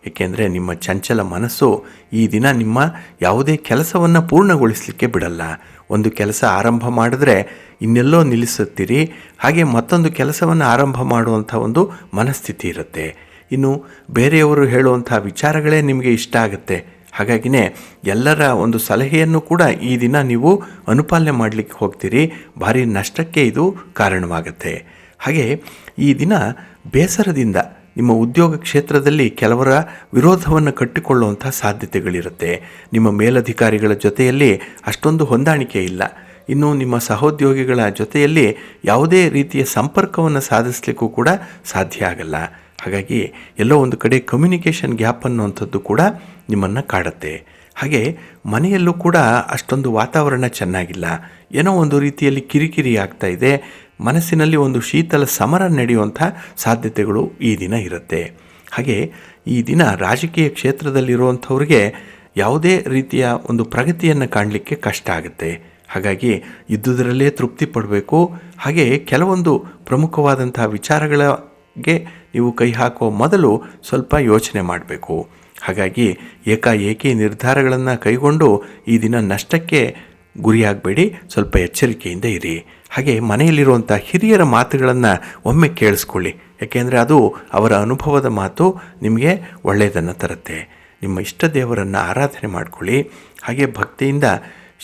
ಏಕೆಂದರೆ ನಿಮ್ಮ ಚಂಚಲ ಮನಸ್ಸು ಈ ದಿನ ನಿಮ್ಮ ಯಾವುದೇ ಕೆಲಸವನ್ನು ಪೂರ್ಣಗೊಳಿಸಲಿಕ್ಕೆ ಬಿಡಲ್ಲ. ಒಂದು ಕೆಲಸ ಆರಂಭ ಮಾಡಿದ್ರೆ ಇನ್ನೆಲ್ಲೋ ನಿಲ್ಲಿಸುತ್ತೀರಿ. ಹಾಗೆ ಮತ್ತೊಂದು ಕೆಲಸವನ್ನು ಆರಂಭ ಮಾಡುವಂಥ ಒಂದು ಮನಸ್ಥಿತಿ ಇರುತ್ತೆ. ಇನ್ನು ಬೇರೆಯವರು ಹೇಳುವಂಥ ವಿಚಾರಗಳೇ ನಿಮಗೆ ಇಷ್ಟ ಆಗುತ್ತೆ. ಹಾಗಾಗಿನೇ ಎಲ್ಲರ ಒಂದು ಸಲಹೆಯನ್ನು ಕೂಡ ಈ ದಿನ ನೀವು ಅನುಪಾಲನೆ ಮಾಡಲಿಕ್ಕೆ ಹೋಗ್ತೀರಿ. ಭಾರಿ ನಷ್ಟಕ್ಕೆ ಇದು ಕಾರಣವಾಗುತ್ತೆ. ಹಾಗೆ ಈ ದಿನ ಬೇಸರದಿಂದ ನಿಮ್ಮ ಉದ್ಯೋಗ ಕ್ಷೇತ್ರದಲ್ಲಿ ಕೆಲವರ ವಿರೋಧವನ್ನು ಕಟ್ಟಿಕೊಳ್ಳುವಂಥ ಸಾಧ್ಯತೆಗಳಿರುತ್ತೆ. ನಿಮ್ಮ ಮೇಲಧಿಕಾರಿಗಳ ಜೊತೆಯಲ್ಲಿ ಅಷ್ಟೊಂದು ಹೊಂದಾಣಿಕೆ ಇಲ್ಲ. ಇನ್ನು ನಿಮ್ಮ ಸಹೋದ್ಯೋಗಿಗಳ ಜೊತೆಯಲ್ಲಿ ಯಾವುದೇ ರೀತಿಯ ಸಂಪರ್ಕವನ್ನು ಸಾಧಿಸಲಿಕ್ಕೂ ಕೂಡ ಸಾಧ್ಯ ಆಗಲ್ಲ. ಹಾಗಾಗಿ ಎಲ್ಲೋ ಒಂದು ಕಡೆ ಕಮ್ಯುನಿಕೇಷನ್ ಗ್ಯಾಪ್ ಅನ್ನುವಂಥದ್ದು ಕೂಡ ನಿಮ್ಮನ್ನು ಕಾಡುತ್ತೆ. ಹಾಗೆ ಮನೆಯಲ್ಲೂ ಕೂಡ ಅಷ್ಟೊಂದು ವಾತಾವರಣ ಚೆನ್ನಾಗಿಲ್ಲ. ಏನೋ ಒಂದು ರೀತಿಯಲ್ಲಿ ಕಿರಿಕಿರಿ ಆಗ್ತಾ ಇದೆ. ಮನಸ್ಸಿನಲ್ಲಿ ಒಂದು ಶೀತಲ ಸಮರ ನಡೆಯುವಂಥ ಸಾಧ್ಯತೆಗಳು ಈ ದಿನ ಇರುತ್ತೆ. ಹಾಗೆ ಈ ದಿನ ರಾಜಕೀಯ ಕ್ಷೇತ್ರದಲ್ಲಿರುವಂಥವ್ರಿಗೆ ಯಾವುದೇ ರೀತಿಯ ಒಂದು ಪ್ರಗತಿಯನ್ನು ಕಾಣಲಿಕ್ಕೆ ಕಷ್ಟ ಆಗುತ್ತೆ. ಹಾಗಾಗಿ ಇದ್ದುದರಲ್ಲೇ ತೃಪ್ತಿ ಪಡಬೇಕು. ಹಾಗೆ ಕೆಲವೊಂದು ಪ್ರಮುಖವಾದಂಥ ವಿಚಾರಗಳಿಗೆ ನೀವು ಕೈ ಹಾಕೋ ಮೊದಲು ಸ್ವಲ್ಪ ಯೋಚನೆ ಮಾಡಬೇಕು. ಹಾಗಾಗಿ ಏಕಾಏಕಿ ನಿರ್ಧಾರಗಳನ್ನು ಕೈಗೊಂಡು ಈ ದಿನ ನಷ್ಟಕ್ಕೆ ಗುರಿಯಾಗಬೇಡಿ. ಸ್ವಲ್ಪ ಎಚ್ಚರಿಕೆಯಿಂದ ಇರಿ. ಹಾಗೆ ಮನೆಯಲ್ಲಿರುವಂಥ ಹಿರಿಯರ ಮಾತುಗಳನ್ನು ಒಮ್ಮೆ ಕೇಳಿಸ್ಕೊಳ್ಳಿ. ಯಾಕೆಂದರೆ ಅದು ಅವರ ಅನುಭವದ ಮಾತು ನಿಮಗೆ ಒಳ್ಳೆಯದನ್ನು ತರುತ್ತೆ. ನಿಮ್ಮ ಇಷ್ಟ ದೇವರನ್ನು ಆರಾಧನೆ ಮಾಡಿಕೊಳ್ಳಿ. ಹಾಗೆ ಭಕ್ತಿಯಿಂದ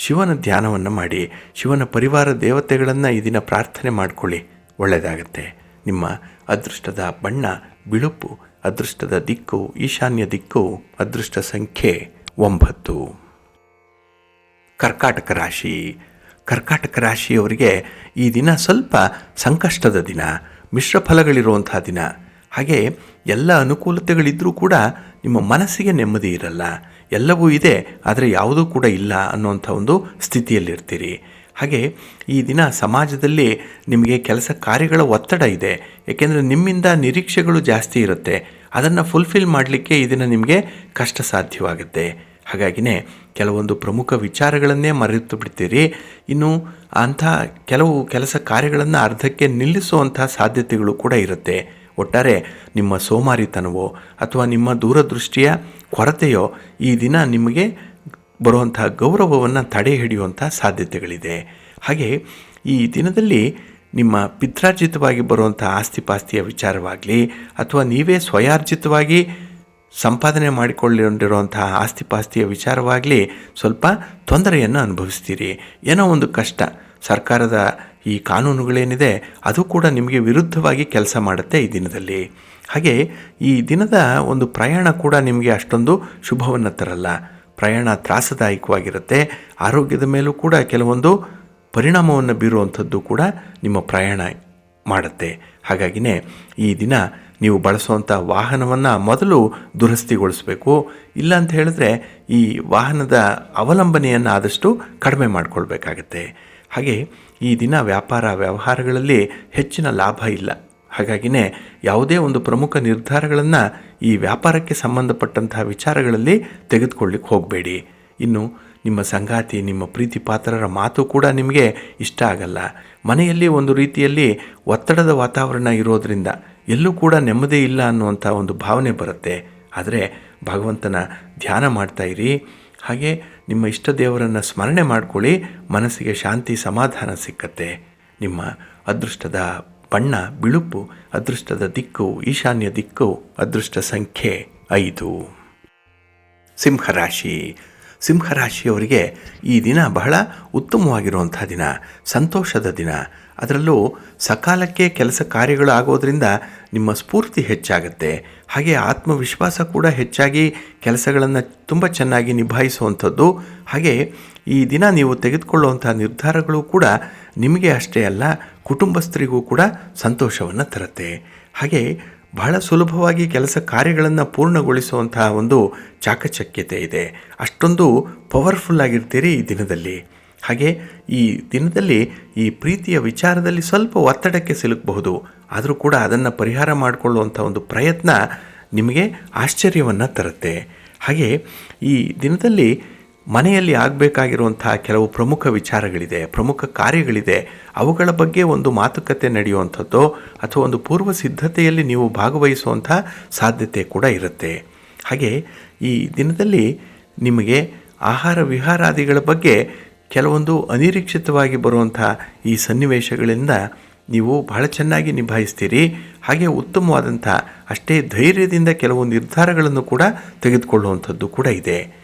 ಶಿವನ ಧ್ಯಾನವನ್ನು ಮಾಡಿ ಶಿವನ ಪರಿವಾರ ದೇವತೆಗಳನ್ನು ಈ ದಿನ ಪ್ರಾರ್ಥನೆ ಮಾಡಿಕೊಳ್ಳಿ, ಒಳ್ಳೆಯದಾಗತ್ತೆ. ನಿಮ್ಮ ಅದೃಷ್ಟದ ಬಣ್ಣ ಬಿಳುಪು, ಅದೃಷ್ಟದ ದಿಕ್ಕು ಈಶಾನ್ಯ ದಿಕ್ಕು, ಅದೃಷ್ಟ ಸಂಖ್ಯೆ 9. ಕರ್ಕಾಟಕ ರಾಶಿ. ಕರ್ಕಾಟಕ ರಾಶಿಯವರಿಗೆ ಈ ದಿನ ಸ್ವಲ್ಪ ಸಂಕಷ್ಟದ ದಿನ, ಮಿಶ್ರ ಫಲಗಳಿರುವಂಥ ದಿನ. ಹಾಗೆ ಎಲ್ಲ ಅನುಕೂಲತೆಗಳಿದ್ದರೂ ಕೂಡ ನಿಮ್ಮ ಮನಸ್ಸಿಗೆ ನೆಮ್ಮದಿ ಇರಲ್ಲ. ಎಲ್ಲವೂ ಇದೆ, ಆದರೆ ಯಾವುದೂ ಕೂಡ ಇಲ್ಲ ಅನ್ನುವಂಥ ಒಂದು ಸ್ಥಿತಿಯಲ್ಲಿರ್ತೀರಿ. ಹಾಗೆ ಈ ದಿನ ಸಮಾಜದಲ್ಲಿ ನಿಮಗೆ ಕೆಲಸ ಕಾರ್ಯಗಳ ಒತ್ತಡ ಇದೆ. ಏಕೆಂದರೆ ನಿಮ್ಮಿಂದ ನಿರೀಕ್ಷೆಗಳು ಜಾಸ್ತಿ ಇರುತ್ತೆ. ಅದನ್ನು ಫುಲ್ಫಿಲ್ ಮಾಡಲಿಕ್ಕೆ ಈ ದಿನ ನಿಮಗೆ ಕಷ್ಟ ಸಾಧ್ಯವಾಗುತ್ತೆ. ಹಾಗಾಗಿನೇ ಕೆಲವೊಂದು ಪ್ರಮುಖ ವಿಚಾರಗಳನ್ನೇ ಮರೆತು ಬಿಡ್ತೀರಿ. ಇನ್ನು ಅಂಥ ಕೆಲವು ಕೆಲಸ ಕಾರ್ಯಗಳನ್ನು ಅರ್ಧಕ್ಕೆ ನಿಲ್ಲಿಸುವಂಥ ಸಾಧ್ಯತೆಗಳು ಕೂಡ ಇರುತ್ತೆ. ಒಟ್ಟಾರೆ ನಿಮ್ಮ ಸೋಮಾರಿತನವೋ ಅಥವಾ ನಿಮ್ಮ ದೂರದೃಷ್ಟಿಯ ಕೊರತೆಯೋ ಈ ದಿನ ನಿಮಗೆ ಬರುವಂಥ ಗೌರವವನ್ನು ತಡೆ ಹಿಡಿಯುವಂಥ ಸಾಧ್ಯತೆಗಳಿದೆ. ಹಾಗೆ ಈ ದಿನದಲ್ಲಿ ನಿಮ್ಮ ಪಿತ್ರಾರ್ಜಿತವಾಗಿ ಬರುವಂಥ ಆಸ್ತಿಪಾಸ್ತಿಯ ವಿಚಾರವಾಗಲಿ ಅಥವಾ ನೀವೇ ಸ್ವಯಾರ್ಜಿತವಾಗಿ ಸಂಪಾದನೆ ಮಾಡಿಕೊಂಡಿರುವಂತಹ ಆಸ್ತಿಪಾಸ್ತಿಯ ವಿಚಾರವಾಗಲಿ ಸ್ವಲ್ಪ ತೊಂದರೆಯನ್ನು ಅನುಭವಿಸ್ತೀರಿ. ಏನೋ ಒಂದು ಕಷ್ಟ, ಸರ್ಕಾರದ ಈ ಕಾನೂನುಗಳೇನಿದೆ ಅದು ಕೂಡ ನಿಮಗೆ ವಿರುದ್ಧವಾಗಿ ಕೆಲಸ ಮಾಡುತ್ತೆ ಈ ದಿನದಲ್ಲಿ. ಹಾಗೆ ಈ ದಿನದ ಒಂದು ಪ್ರಯಾಣ ಕೂಡ ನಿಮಗೆ ಅಷ್ಟೊಂದು ಶುಭವನ್ನು ತರಲ್ಲ. ಪ್ರಯಾಣ ತ್ರಾಸದಾಯಕವಾಗಿರುತ್ತೆ. ಆರೋಗ್ಯದ ಮೇಲೂ ಕೂಡ ಕೆಲವೊಂದು ಪರಿಣಾಮವನ್ನು ಬೀರುವಂಥದ್ದು ಕೂಡ ನಿಮ್ಮ ಪ್ರಯಾಣ ಮಾಡುತ್ತೆ. ಹಾಗಾಗಿನೇ ಈ ದಿನ ನೀವು ಬಳಸುವಂಥ ವಾಹನವನ್ನು ಮೊದಲು ದುರಸ್ತಿಗೊಳಿಸಬೇಕು. ಇಲ್ಲ ಅಂತ ಹೇಳಿದ್ರೆ ಈ ವಾಹನದ ಅವಲಂಬನೆಯನ್ನು ಆದಷ್ಟು ಕಡಿಮೆ ಮಾಡಿಕೊಳ್ಬೇಕಾಗತ್ತೆ. ಹಾಗೆ ಈ ದಿನ ವ್ಯಾಪಾರ ವ್ಯವಹಾರಗಳಲ್ಲಿ ಹೆಚ್ಚಿನ ಲಾಭ ಇಲ್ಲ. ಹಾಗಾಗಿನೇ ಯಾವುದೇ ಒಂದು ಪ್ರಮುಖ ನಿರ್ಧಾರಗಳನ್ನು ಈ ವ್ಯಾಪಾರಕ್ಕೆ ಸಂಬಂಧಪಟ್ಟಂತಹ ವಿಚಾರಗಳಲ್ಲಿ ತೆಗೆದುಕೊಳ್ಳಿಕ್ಕೆ ಹೋಗಬೇಡಿ. ಇನ್ನು ನಿಮ್ಮ ಸಂಗಾತಿ, ನಿಮ್ಮ ಪ್ರೀತಿ ಪಾತ್ರರ ಮಾತು ಕೂಡ ನಿಮಗೆ ಇಷ್ಟ ಆಗಲ್ಲ. ಮನೆಯಲ್ಲಿ ಒಂದು ರೀತಿಯಲ್ಲಿ ಒತ್ತಡದ ವಾತಾವರಣ ಇರೋದರಿಂದ ಎಲ್ಲೂ ಕೂಡ ನೆಮ್ಮದಿ ಇಲ್ಲ ಅನ್ನುವಂಥ ಒಂದು ಭಾವನೆ ಬರುತ್ತೆ. ಆದರೆ ಭಗವಂತನ ಧ್ಯಾನ ಮಾಡ್ತಾಯಿರಿ. ಹಾಗೆ ನಿಮ್ಮ ಇಷ್ಟ ದೇವರನ್ನು ಸ್ಮರಣೆ ಮಾಡಿಕೊಳ್ಳಿ, ಮನಸ್ಸಿಗೆ ಶಾಂತಿ ಸಮಾಧಾನ ಸಿಕ್ಕತ್ತೆ. ನಿಮ್ಮ ಅದೃಷ್ಟದ ಬಣ್ಣ ಬಿಳುಪು, ಅದೃಷ್ಟದ ದಿಕ್ಕು ಈಶಾನ್ಯ ದಿಕ್ಕು, ಅದೃಷ್ಟ ಸಂಖ್ಯೆ 5. ಸಿಂಹರಾಶಿ. ಸಿಂಹರಾಶಿಯವರಿಗೆ ಈ ದಿನ ಬಹಳ ಉತ್ತಮವಾಗಿರುವಂಥ ದಿನ, ಸಂತೋಷದ ದಿನ. ಅದರಲ್ಲೂ ಸಕಾಲಕ್ಕೆ ಕೆಲಸ ಕಾರ್ಯಗಳು ಆಗೋದ್ರಿಂದ ನಿಮ್ಮ ಸ್ಫೂರ್ತಿ ಹೆಚ್ಚಾಗುತ್ತೆ. ಹಾಗೆ ಆತ್ಮವಿಶ್ವಾಸ ಕೂಡ ಹೆಚ್ಚಾಗಿ ಕೆಲಸಗಳನ್ನು ತುಂಬ ಚೆನ್ನಾಗಿ ನಿಭಾಯಿಸುವಂಥದ್ದು. ಹಾಗೆ ಈ ದಿನ ನೀವು ತೆಗೆದುಕೊಳ್ಳುವಂಥ ನಿರ್ಧಾರಗಳು ಕೂಡ ನಿಮಗೆ ಅಷ್ಟೇ ಅಲ್ಲ, ಕುಟುಂಬಸ್ಥರಿಗೂ ಕೂಡ ಸಂತೋಷವನ್ನು ತರುತ್ತೆ. ಹಾಗೆ ಬಹಳ ಸುಲಭವಾಗಿ ಕೆಲಸ ಕಾರ್ಯಗಳನ್ನು ಪೂರ್ಣಗೊಳಿಸುವಂತಹ ಒಂದು ಚಾಕಚಕ್ಯತೆ ಇದೆ. ಅಷ್ಟೊಂದು ಪವರ್ಫುಲ್ ಆಗಿರ್ತೀರಿ ಈ ದಿನದಲ್ಲಿ. ಹಾಗೆ ಈ ದಿನದಲ್ಲಿ ಈ ಪ್ರೀತಿಯ ವಿಚಾರದಲ್ಲಿ ಸ್ವಲ್ಪ ಒತ್ತಡಕ್ಕೆ ಸಿಲುಕಬಹುದು. ಆದರೂ ಕೂಡ ಅದನ್ನು ಪರಿಹಾರ ಮಾಡಿಕೊಳ್ಳುವಂಥ ಒಂದು ಪ್ರಯತ್ನ ನಿಮಗೆ ಆಶ್ಚರ್ಯವನ್ನು ತರುತ್ತೆ. ಹಾಗೆ ಈ ದಿನದಲ್ಲಿ ಮನೆಯಲ್ಲಿ ಆಗಬೇಕಾಗಿರುವಂಥ ಕೆಲವು ಪ್ರಮುಖ ವಿಚಾರಗಳಿದೆ, ಪ್ರಮುಖ ಕಾರ್ಯಗಳಿದೆ. ಅವುಗಳ ಬಗ್ಗೆ ಒಂದು ಮಾತುಕತೆ ನಡೆಯುವಂಥದ್ದು ಅಥವಾ ಒಂದು ಪೂರ್ವ ಸಿದ್ಧತೆಯಲ್ಲಿ ನೀವು ಭಾಗವಹಿಸುವಂಥ ಸಾಧ್ಯತೆ ಕೂಡ ಇರುತ್ತೆ. ಹಾಗೆ ಈ ದಿನದಲ್ಲಿ ನಿಮಗೆ ಆಹಾರ ವಿಹಾರಾದಿಗಳ ಬಗ್ಗೆ ಕೆಲವೊಂದು ಅನಿರೀಕ್ಷಿತವಾಗಿ ಬರುವಂಥ ಈ ಸನ್ನಿವೇಶಗಳಿಂದ ನೀವು ಬಹಳ ಚೆನ್ನಾಗಿ ನಿಭಾಯಿಸ್ತೀರಿ. ಹಾಗೆ ಉತ್ತಮವಾದಂಥ ಅಷ್ಟೇ ಧೈರ್ಯದಿಂದ ಕೆಲವು ನಿರ್ಧಾರಗಳನ್ನು ಕೂಡ ತೆಗೆದುಕೊಳ್ಳುವಂಥದ್ದು ಕೂಡ ಇದೆ.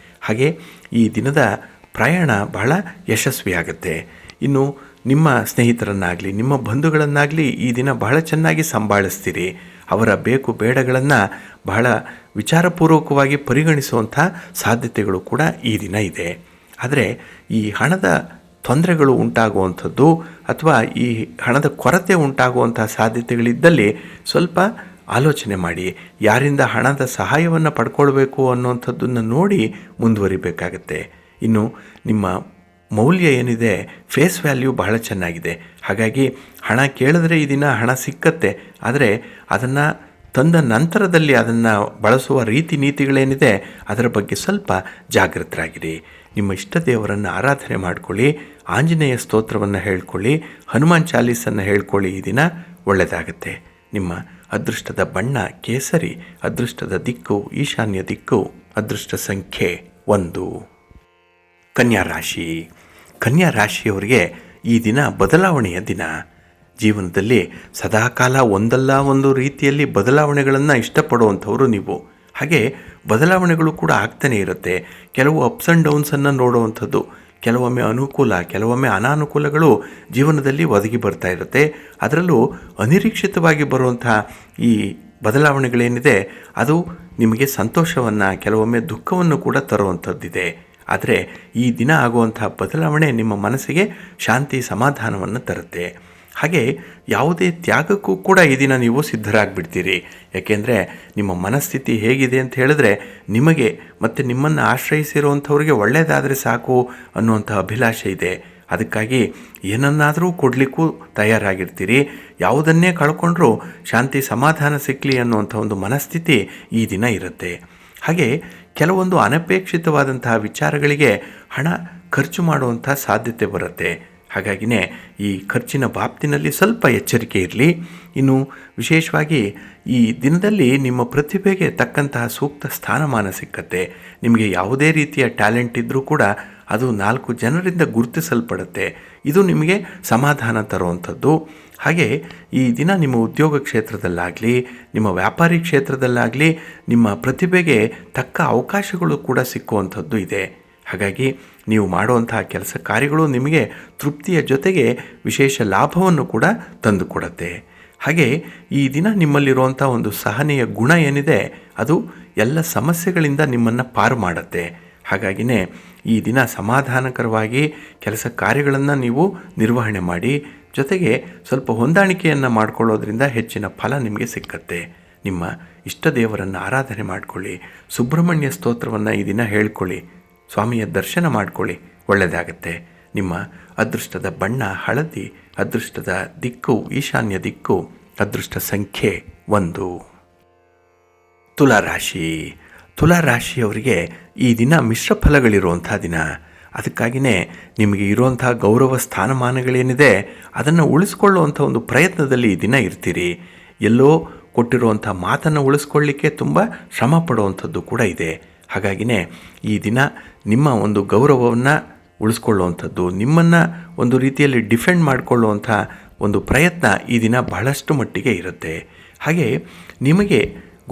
ಹಾಗೆ ಈ ದಿನದ ಪ್ರಯಾಣ ಬಹಳ ಯಶಸ್ವಿಯಾಗುತ್ತೆ. ಇನ್ನು ನಿಮ್ಮ ಸ್ನೇಹಿತರನ್ನಾಗಲಿ ನಿಮ್ಮ ಬಂಧುಗಳನ್ನಾಗಲಿ ಈ ದಿನ ಬಹಳ ಚೆನ್ನಾಗಿ ಸಂಭಾಳಿಸ್ತೀರಿ. ಅವರ ಬೇಕು ಬೇಡಗಳನ್ನು ಬಹಳ ವಿಚಾರಪೂರ್ವಕವಾಗಿ ಪರಿಗಣಿಸುವಂಥ ಸಾಧ್ಯತೆಗಳು ಕೂಡ ಈ ದಿನ ಇದೆ. ಆದರೆ ಈ ಹಣದ ತೊಂದರೆಗಳು ಉಂಟಾಗುವಂಥದ್ದು ಅಥವಾ ಈ ಹಣದ ಕೊರತೆ ಉಂಟಾಗುವಂಥ ಸಾಧ್ಯತೆಗಳಿದ್ದಲ್ಲಿ ಸ್ವಲ್ಪ ಆಲೋಚನೆ ಮಾಡಿ. ಯಾರಿಂದ ಹಣದ ಸಹಾಯವನ್ನು ಪಡ್ಕೊಳ್ಬೇಕು ಅನ್ನುವಂಥದ್ದನ್ನು ನೋಡಿ ಮುಂದುವರಿಬೇಕಾಗತ್ತೆ. ಇನ್ನು ನಿಮ್ಮ ಮೌಲ್ಯ ಏನಿದೆ, ಫೇಸ್ ವ್ಯಾಲ್ಯೂ ಬಹಳ ಚೆನ್ನಾಗಿದೆ. ಹಾಗಾಗಿ ಹಣ ಕೇಳಿದ್ರೆ ಈ ದಿನ ಹಣ ಸಿಕ್ಕತ್ತೆ. ಆದರೆ ಅದನ್ನು ತಂದ ನಂತರದಲ್ಲಿ ಅದನ್ನು ಬಳಸುವ ರೀತಿ ನೀತಿಗಳೇನಿದೆ ಅದರ ಬಗ್ಗೆ ಸ್ವಲ್ಪ ಜಾಗೃತರಾಗಿರಿ. ನಿಮ್ಮ ಇಷ್ಟ ದೇವರನ್ನು ಆರಾಧನೆ ಮಾಡಿಕೊಳ್ಳಿ, ಆಂಜನೇಯ ಸ್ತೋತ್ರವನ್ನು ಹೇಳ್ಕೊಳ್ಳಿ, ಹನುಮಾನ್ ಚಾಲೀಸನ್ನು ಹೇಳ್ಕೊಳ್ಳಿ. ಈ ದಿನ ಒಳ್ಳೆಯದಾಗುತ್ತೆ. ನಿಮ್ಮ ಅದೃಷ್ಟದ ಬಣ್ಣ ಕೇಸರಿ, ಅದೃಷ್ಟದ ದಿಕ್ಕು ಈಶಾನ್ಯ ದಿಕ್ಕು, ಅದೃಷ್ಟ ಸಂಖ್ಯೆ 1. ಕನ್ಯಾ ರಾಶಿ. ಕನ್ಯಾ ರಾಶಿಯವರಿಗೆ ಈ ದಿನ ಬದಲಾವಣೆಯ ದಿನ. ಜೀವನದಲ್ಲಿ ಸದಾಕಾಲ ಒಂದಲ್ಲ ಒಂದು ರೀತಿಯಲ್ಲಿ ಬದಲಾವಣೆಗಳನ್ನು ಇಷ್ಟಪಡುವಂಥವರು ನೀವು. ಹಾಗೆ ಬದಲಾವಣೆಗಳು ಕೂಡ ಆಗ್ತಾನೆ ಇರುತ್ತೆ. ಕೆಲವು ಅಪ್ಸ್ ಆ್ಯಂಡ್ ಡೌನ್ಸನ್ನು ನೋಡುವಂಥದ್ದು, ಕೆಲವೊಮ್ಮೆ ಅನುಕೂಲ, ಕೆಲವೊಮ್ಮೆ ಅನಾನುಕೂಲಗಳು ಜೀವನದಲ್ಲಿ ಒದಗಿ ಬರ್ತಾ ಇರುತ್ತೆ. ಅದರಲ್ಲೂ ಅನಿರೀಕ್ಷಿತವಾಗಿ ಬರುವಂಥ ಈ ಬದಲಾವಣೆಗಳೇನಿದೆ ಅದು ನಿಮಗೆ ಸಂತೋಷವನ್ನು, ಕೆಲವೊಮ್ಮೆ ದುಃಖವನ್ನು ಕೂಡ ತರುವಂಥದ್ದಿದೆ. ಆದರೆ ಈ ದಿನ ಆಗುವಂಥ ಬದಲಾವಣೆ ನಿಮ್ಮ ಮನಸ್ಸಿಗೆ ಶಾಂತಿ, ಸಮಾಧಾನವನ್ನು ತರುತ್ತೆ. ಹಾಗೆ ಯಾವುದೇ ತ್ಯಾಗಕ್ಕೂ ಕೂಡ ಈ ದಿನ ನೀವು ಸಿದ್ಧರಾಗಿಬಿಡ್ತೀರಿ. ಯಾಕೆಂದರೆ ನಿಮ್ಮ ಮನಸ್ಥಿತಿ ಹೇಗಿದೆ ಅಂತ ಹೇಳಿದ್ರೆ ನಿಮಗೆ ಮತ್ತು ನಿಮ್ಮನ್ನು ಆಶ್ರಯಿಸಿರುವಂಥವ್ರಿಗೆ ಒಳ್ಳೆಯದಾದರೆ ಸಾಕು ಅನ್ನುವಂಥ ಅಭಿಲಾಷೆ ಇದೆ. ಅದಕ್ಕಾಗಿ ಏನನ್ನಾದರೂ ಕೊಡಲಿಕ್ಕೂ ತಯಾರಾಗಿರ್ತೀರಿ. ಯಾವುದನ್ನೇ ಕಳ್ಕೊಂಡ್ರೂ ಶಾಂತಿ, ಸಮಾಧಾನ ಸಿಕ್ಕಲಿ ಅನ್ನುವಂಥ ಒಂದು ಮನಸ್ಥಿತಿ ಈ ದಿನ ಇರುತ್ತೆ. ಹಾಗೆ ಕೆಲವೊಂದು ಅನಪೇಕ್ಷಿತವಾದಂತಹ ವಿಚಾರಗಳಿಗೆ ಹಣ ಖರ್ಚು ಮಾಡುವಂಥ ಸಾಧ್ಯತೆ ಬರುತ್ತೆ. ಹಾಗಾಗಿನೇ ಈ ಖರ್ಚಿನ ಬಾಬ್ತಿನಲ್ಲಿ ಸ್ವಲ್ಪ ಎಚ್ಚರಿಕೆ ಇರಲಿ. ಇನ್ನು ವಿಶೇಷವಾಗಿ ಈ ದಿನದಲ್ಲಿ ನಿಮ್ಮ ಪ್ರತಿಭೆಗೆ ತಕ್ಕಂತಹ ಸೂಕ್ತ ಸ್ಥಾನಮಾನ ಸಿಕ್ಕತ್ತೆ. ನಿಮಗೆ ಯಾವುದೇ ರೀತಿಯ ಟ್ಯಾಲೆಂಟ್ ಇದ್ದರೂ ಕೂಡ ಅದು 4 ಜನರಿಂದ ಗುರುತಿಸಲ್ಪಡುತ್ತೆ. ಇದು ನಿಮಗೆ ಸಮಾಧಾನ ತರುವಂಥದ್ದು. ಹಾಗೆ ಈ ದಿನ ನಿಮ್ಮ ಉದ್ಯೋಗ ಕ್ಷೇತ್ರದಲ್ಲಾಗಲಿ, ನಿಮ್ಮ ವ್ಯಾಪಾರಿ ಕ್ಷೇತ್ರದಲ್ಲಾಗಲಿ ನಿಮ್ಮ ಪ್ರತಿಭೆಗೆ ತಕ್ಕ ಅವಕಾಶಗಳು ಕೂಡ ಸಿಕ್ಕುವಂಥದ್ದು ಇದೆ. ಹಾಗಾಗಿ ನೀವು ಮಾಡುವಂತಹ ಕೆಲಸ ಕಾರ್ಯಗಳು ನಿಮಗೆ ತೃಪ್ತಿಯ ಜೊತೆಗೆ ವಿಶೇಷ ಲಾಭವನ್ನು ಕೂಡ ತಂದುಕೊಡುತ್ತೆ. ಹಾಗೆ ಈ ದಿನ ನಿಮ್ಮಲ್ಲಿರುವಂಥ ಒಂದು ಸಹನೆಯ ಗುಣ ಏನಿದೆ ಅದು ಎಲ್ಲ ಸಮಸ್ಯೆಗಳಿಂದ ನಿಮ್ಮನ್ನು ಪಾರು ಮಾಡುತ್ತೆ. ಹಾಗಾಗಿನೇ ಈ ದಿನ ಸಮಾಧಾನಕರವಾಗಿ ಕೆಲಸ ಕಾರ್ಯಗಳನ್ನು ನೀವು ನಿರ್ವಹಣೆ ಮಾಡಿ, ಜೊತೆಗೆ ಸ್ವಲ್ಪ ಹೊಂದಾಣಿಕೆಯನ್ನು ಮಾಡಿಕೊಳ್ಳೋದ್ರಿಂದ ಹೆಚ್ಚಿನ ಫಲ ನಿಮಗೆ ಸಿಕ್ಕತ್ತೆ. ನಿಮ್ಮ ಇಷ್ಟ ದೇವರನ್ನು ಆರಾಧನೆ ಮಾಡಿಕೊಳ್ಳಿ, ಸುಬ್ರಹ್ಮಣ್ಯ ಸ್ತೋತ್ರವನ್ನು ಈ ದಿನ ಹೇಳ್ಕೊಳ್ಳಿ, ಸ್ವಾಮಿಯ ದರ್ಶನ ಮಾಡಿಕೊಳ್ಳಿ, ಒಳ್ಳೆಯದಾಗತ್ತೆ. ನಿಮ್ಮ ಅದೃಷ್ಟದ ಬಣ್ಣ ಹಳದಿ, ಅದೃಷ್ಟದ ದಿಕ್ಕು ಈಶಾನ್ಯ ದಿಕ್ಕು, ಅದೃಷ್ಟ ಸಂಖ್ಯೆ 1. ತುಲಾರಾಶಿ. ತುಲಾರಾಶಿಯವರಿಗೆ ಈ ದಿನ ಮಿಶ್ರ ಫಲಗಳಿರುವಂಥ ದಿನ. ಅದಕ್ಕಾಗಿಯೇ ನಿಮಗೆ ಇರುವಂಥ ಗೌರವ ಸ್ಥಾನಮಾನಗಳೇನಿದೆ ಅದನ್ನು ಉಳಿಸ್ಕೊಳ್ಳುವಂಥ ಒಂದು ಪ್ರಯತ್ನದಲ್ಲಿ ಈ ದಿನ ಇರ್ತೀರಿ. ಎಲ್ಲೋ ಕೊಟ್ಟಿರುವಂಥ ಮಾತನ್ನು ಉಳಿಸ್ಕೊಳ್ಳಿಕ್ಕೆ ತುಂಬ ಶ್ರಮ ಪಡುವಂಥದ್ದು ಕೂಡ ಇದೆ. ಹಾಗಾಗಿನೇ ಈ ದಿನ ನಿಮ್ಮ ಒಂದು ಗೌರವವನ್ನು ಉಳಿಸ್ಕೊಳ್ಳುವಂಥದ್ದು, ನಿಮ್ಮನ್ನು ಒಂದು ರೀತಿಯಲ್ಲಿ ಡಿಫೆಂಡ್ ಮಾಡಿಕೊಳ್ಳುವಂಥ ಒಂದು ಪ್ರಯತ್ನ ಈ ದಿನ ಬಹಳಷ್ಟು ಮಟ್ಟಿಗೆ ಇರುತ್ತೆ. ಹಾಗೆ ನಿಮಗೆ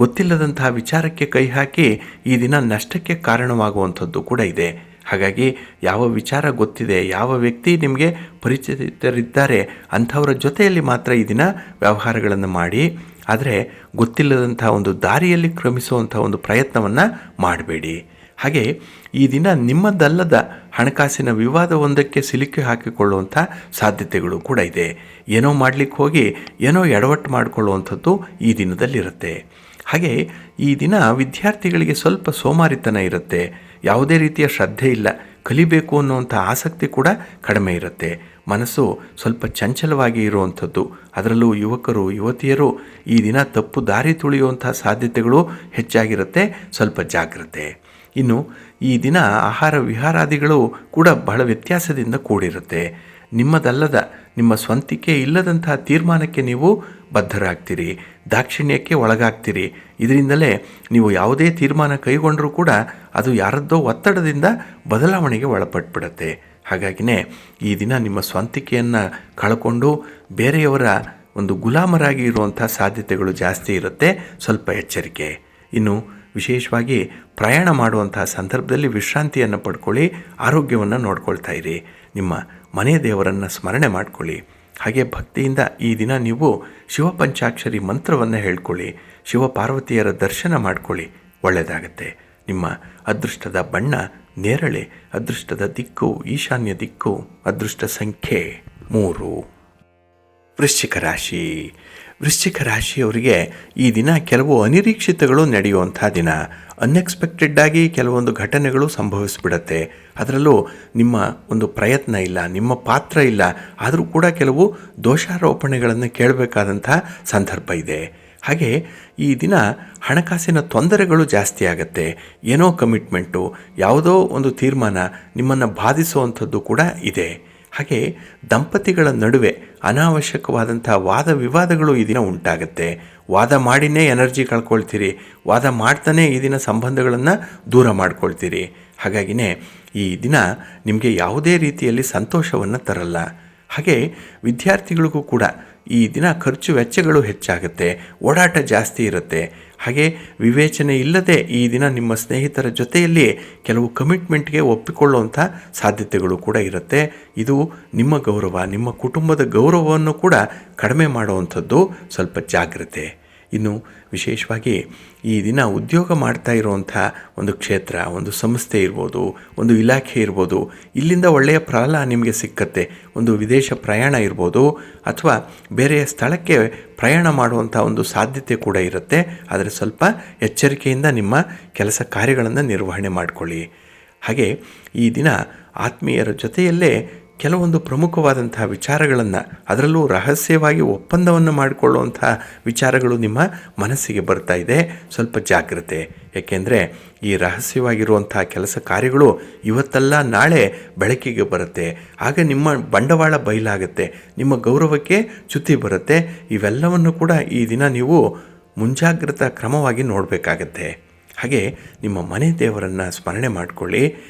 ಗೊತ್ತಿಲ್ಲದಂತಹ ವಿಚಾರಕ್ಕೆ ಕೈ ಹಾಕಿ ಈ ದಿನ ನಷ್ಟಕ್ಕೆ ಕಾರಣವಾಗುವಂಥದ್ದು ಕೂಡ ಇದೆ. ಹಾಗಾಗಿ ಯಾವ ವಿಚಾರ ಗೊತ್ತಿದೆ, ಯಾವ ವ್ಯಕ್ತಿ ನಿಮಗೆ ಪರಿಚಿತರಿದ್ದಾರೆ ಅಂಥವರ ಜೊತೆಯಲ್ಲಿ ಮಾತ್ರ ಈ ದಿನ ವ್ಯವಹಾರಗಳನ್ನು ಮಾಡಿ. ಆದರೆ ಗೊತ್ತಿಲ್ಲದಂಥ ಒಂದು ದಾರಿಯಲ್ಲಿ ಕ್ರಮಿಸುವಂಥ ಒಂದು ಪ್ರಯತ್ನವನ್ನು ಮಾಡಬೇಡಿ. ಹಾಗೆ ಈ ದಿನ ನಿಮ್ಮದಲ್ಲದ ಹಣಕಾಸಿನ ವಿವಾದವೊಂದಕ್ಕೆ ಸಿಲುಕಿ ಹಾಕಿಕೊಳ್ಳುವಂಥ ಸಾಧ್ಯತೆಗಳು ಕೂಡ ಇದೆ. ಏನೋ ಮಾಡಲಿಕ್ಕೆ ಹೋಗಿ ಏನೋ ಎಡವಟ್ಟು ಮಾಡಿಕೊಳ್ಳುವಂಥದ್ದು ಈ ದಿನದಲ್ಲಿರುತ್ತೆ. ಹಾಗೆ ಈ ದಿನ ವಿದ್ಯಾರ್ಥಿಗಳಿಗೆ ಸ್ವಲ್ಪ ಸೋಮಾರಿತನ ಇರುತ್ತೆ. ಯಾವುದೇ ರೀತಿಯ ಶ್ರದ್ಧೆ ಇಲ್ಲ, ಕಲಿಬೇಕು ಅನ್ನುವಂಥ ಆಸಕ್ತಿ ಕೂಡ ಕಡಿಮೆ ಇರುತ್ತೆ. ಮನಸ್ಸು ಸ್ವಲ್ಪ ಚಂಚಲವಾಗಿ ಇರುವಂಥದ್ದು. ಅದರಲ್ಲೂ ಯುವಕರು ಯುವತಿಯರು ಈ ದಿನ ತಪ್ಪು ದಾರಿ ತುಳಿಯುವಂಥ ಸಾಧ್ಯತೆಗಳು ಹೆಚ್ಚಾಗಿರುತ್ತೆ. ಸ್ವಲ್ಪ ಜಾಗ್ರತೆ. ಇನ್ನು ಈ ದಿನ ಆಹಾರ ವಿಹಾರಾದಿಗಳು ಕೂಡ ಬಹಳ ವ್ಯತ್ಯಾಸದಿಂದ ಕೂಡಿರುತ್ತೆ. ನಿಮ್ಮದಲ್ಲದ, ನಿಮ್ಮ ಸ್ವಂತಿಕೆ ಇಲ್ಲದಂಥ ತೀರ್ಮಾನಕ್ಕೆ ನೀವು ಬದ್ಧರಾಗ್ತೀರಿ, ದಾಕ್ಷಿಣ್ಯಕ್ಕೆ ಒಳಗಾಗ್ತೀರಿ. ಇದರಿಂದಲೇ ನೀವು ಯಾವುದೇ ತೀರ್ಮಾನ ಕೈಗೊಂಡರೂ ಕೂಡ ಅದು ಯಾರದ್ದೋ ಒತ್ತಡದಿಂದ ಬದಲಾವಣೆಗೆ ಒಳಪಟ್ಬಿಡುತ್ತೆ. ಹಾಗಾಗಿನೇ ಈ ದಿನ ನಿಮ್ಮ ಸ್ವಂತಿಕೆಯನ್ನು ಕಳ್ಕೊಂಡು ಬೇರೆಯವರ ಒಂದು ಗುಲಾಮರಾಗಿ ಇರುವಂಥ ಸಾಧ್ಯತೆಗಳು ಜಾಸ್ತಿ ಇರುತ್ತೆ. ಸ್ವಲ್ಪ ಎಚ್ಚರಿಕೆ. ಇನ್ನು ವಿಶೇಷವಾಗಿ ಪ್ರಯಾಣ ಮಾಡುವಂಥ ಸಂದರ್ಭದಲ್ಲಿ ವಿಶ್ರಾಂತಿಯನ್ನು ಪಡ್ಕೊಳ್ಳಿ, ಆರೋಗ್ಯವನ್ನು ನೋಡ್ಕೊಳ್ತಾ ಇರಿ. ನಿಮ್ಮ ಮನೆ ದೇವರನ್ನು ಸ್ಮರಣೆ ಮಾಡಿಕೊಳ್ಳಿ. ಹಾಗೆ ಭಕ್ತಿಯಿಂದ ಈ ದಿನ ನೀವು ಶಿವಪಂಚಾಕ್ಷರಿ ಮಂತ್ರವನ್ನು ಹೇಳ್ಕೊಳ್ಳಿ, ಶಿವಪಾರ್ವತಿಯರ ದರ್ಶನ ಮಾಡಿಕೊಳ್ಳಿ, ಒಳ್ಳೆಯದಾಗತ್ತೆ. ನಿಮ್ಮ ಅದೃಷ್ಟದ ಬಣ್ಣ ನೇರಳೆ, ಅದೃಷ್ಟದ ದಿಕ್ಕು ಈಶಾನ್ಯ ದಿಕ್ಕು, ಅದೃಷ್ಟ ಸಂಖ್ಯೆ 3. ವೃಶ್ಚಿಕ ರಾಶಿ. ವೃಶ್ಚಿಕ ರಾಶಿಯವರಿಗೆ ಈ ದಿನ ಕೆಲವು ಅನಿರೀಕ್ಷಿತಗಳು ನಡೆಯುವಂಥ ದಿನ. ಅನ್ಎಕ್ಸ್ಪೆಕ್ಟೆಡ್ಡಾಗಿ ಕೆಲವೊಂದು ಘಟನೆಗಳು ಸಂಭವಿಸಿಬಿಡತ್ತೆ. ಅದರಲ್ಲೂ ನಿಮ್ಮ ಒಂದು ಪ್ರಯತ್ನ ಇಲ್ಲ, ನಿಮ್ಮ ಪಾತ್ರ ಇಲ್ಲ, ಆದರೂ ಕೂಡ ಕೆಲವು ದೋಷಾರೋಪಣೆಗಳನ್ನು ಕೇಳಬೇಕಾದಂಥ ಸಂದರ್ಭ ಇದೆ. ಹಾಗೆ ಈ ದಿನ ಹಣಕಾಸಿನ ತೊಂದರೆಗಳು ಜಾಸ್ತಿ ಆಗುತ್ತೆ. ಏನೋ ಕಮಿಟ್ಮೆಂಟು, ಯಾವುದೋ ಒಂದು ತೀರ್ಮಾನ ನಿಮ್ಮನ್ನು ಬಾಧಿಸುವಂಥದ್ದು ಕೂಡ ಇದೆ. ಹಾಗೆ ದಂಪತಿಗಳ ನಡುವೆ ಅನಾವಶ್ಯಕವಾದಂಥ ವಾದ ವಿವಾದಗಳು ಈ ದಿನ ಉಂಟಾಗುತ್ತೆ. ವಾದ ಮಾಡಿನೇ ಎನರ್ಜಿ ಕಳ್ಕೊಳ್ತೀರಿ, ವಾದ ಮಾಡ್ತಾನೆ ಈ ದಿನ ಸಂಬಂಧಗಳನ್ನು ದೂರ ಮಾಡ್ಕೊಳ್ತೀರಿ. ಹಾಗಾಗಿನೇ ಈ ದಿನ ನಿಮಗೆ ಯಾವುದೇ ರೀತಿಯಲ್ಲಿ ಸಂತೋಷವನ್ನು ತರಲ್ಲ. ಹಾಗೆ ವಿದ್ಯಾರ್ಥಿಗಳಿಗೂ ಕೂಡ ಈ ದಿನ ಖರ್ಚು ವೆಚ್ಚಗಳು ಹೆಚ್ಚಾಗುತ್ತೆ, ಓಡಾಟ ಜಾಸ್ತಿ ಇರುತ್ತೆ. ಹಾಗೆ ವಿವೇಚನೆ ಇಲ್ಲದೆ ಈ ದಿನ ನಿಮ್ಮ ಸ್ನೇಹಿತರ ಜೊತೆಯಲ್ಲಿ ಕೆಲವು ಕಮಿಟ್ಮೆಂಟ್ಗೆ ಒಪ್ಪಿಕೊಳ್ಳುವಂಥ ಸಾಧ್ಯತೆಗಳು ಕೂಡ ಇರುತ್ತೆ. ಇದು ನಿಮ್ಮ ಗೌರವ, ನಿಮ್ಮ ಕುಟುಂಬದ ಗೌರವವನ್ನು ಕೂಡ ಕಡಿಮೆ ಮಾಡುವಂಥದ್ದು. ಸ್ವಲ್ಪ ಜಾಗ್ರತೆ. ಇನ್ನು ವಿಶೇಷವಾಗಿ ಈ ದಿನ ಉದ್ಯೋಗ ಮಾಡ್ತಾ ಇರುವಂಥ ಒಂದು ಕ್ಷೇತ್ರ, ಒಂದು ಸಂಸ್ಥೆ ಇರ್ಬೋದು, ಒಂದು ಇಲಾಖೆ ಇರ್ಬೋದು, ಇಲ್ಲಿಂದ ಒಳ್ಳೆಯ ಫಲ ನಿಮಗೆ ಸಿಕ್ಕತ್ತೆ. ಒಂದು ವಿದೇಶ ಪ್ರಯಾಣ ಇರ್ಬೋದು ಅಥವಾ ಬೇರೆಯ ಸ್ಥಳಕ್ಕೆ ಪ್ರಯಾಣ ಮಾಡುವಂಥ ಒಂದು ಸಾಧ್ಯತೆ ಕೂಡ ಇರುತ್ತೆ. ಆದರೆ ಸ್ವಲ್ಪ ಎಚ್ಚರಿಕೆಯಿಂದ ನಿಮ್ಮ ಕೆಲಸ ಕಾರ್ಯಗಳನ್ನು ನಿರ್ವಹಣೆ ಮಾಡಿಕೊಳ್ಳಿ. ಹಾಗೆ ಈ ದಿನ ಆತ್ಮೀಯರ ಜೊತೆಯಲ್ಲೇ ಕೆಲವೊಂದು ಪ್ರಮುಖವಾದಂಥ ವಿಚಾರಗಳನ್ನು, ಅದರಲ್ಲೂ ರಹಸ್ಯವಾಗಿ ಒಪ್ಪಂದವನ್ನು ಮಾಡಿಕೊಳ್ಳುವಂಥ ವಿಚಾರಗಳು ನಿಮ್ಮ ಮನಸ್ಸಿಗೆ ಬರ್ತಾ ಇದೆ. ಸ್ವಲ್ಪ ಜಾಗ್ರತೆ. ಏಕೆಂದರೆ ಈ ರಹಸ್ಯವಾಗಿರುವಂಥ ಕೆಲಸ ಕಾರ್ಯಗಳು ಇವತ್ತಲ್ಲ ನಾಳೆ ಬೆಳಕಿಗೆ ಬರುತ್ತೆ. ಆಗ ನಿಮ್ಮ ಬಂಡವಾಳ ಬಯಲಾಗುತ್ತೆ, ನಿಮ್ಮ ಗೌರವಕ್ಕೆ ಚ್ಯುತಿ ಬರುತ್ತೆ. ಇವೆಲ್ಲವನ್ನು ಕೂಡ ಈ ದಿನ ನೀವು ಮುಂಜಾಗ್ರತಾ ಕ್ರಮವಾಗಿ ನೋಡಬೇಕಾಗತ್ತೆ. ಹಾಗೆ ನಿಮ್ಮ ಮನೆ ದೇವರನ್ನು ಸ್ಮರಣೆ ಮಾಡಿಕೊಳ್ಳಿ,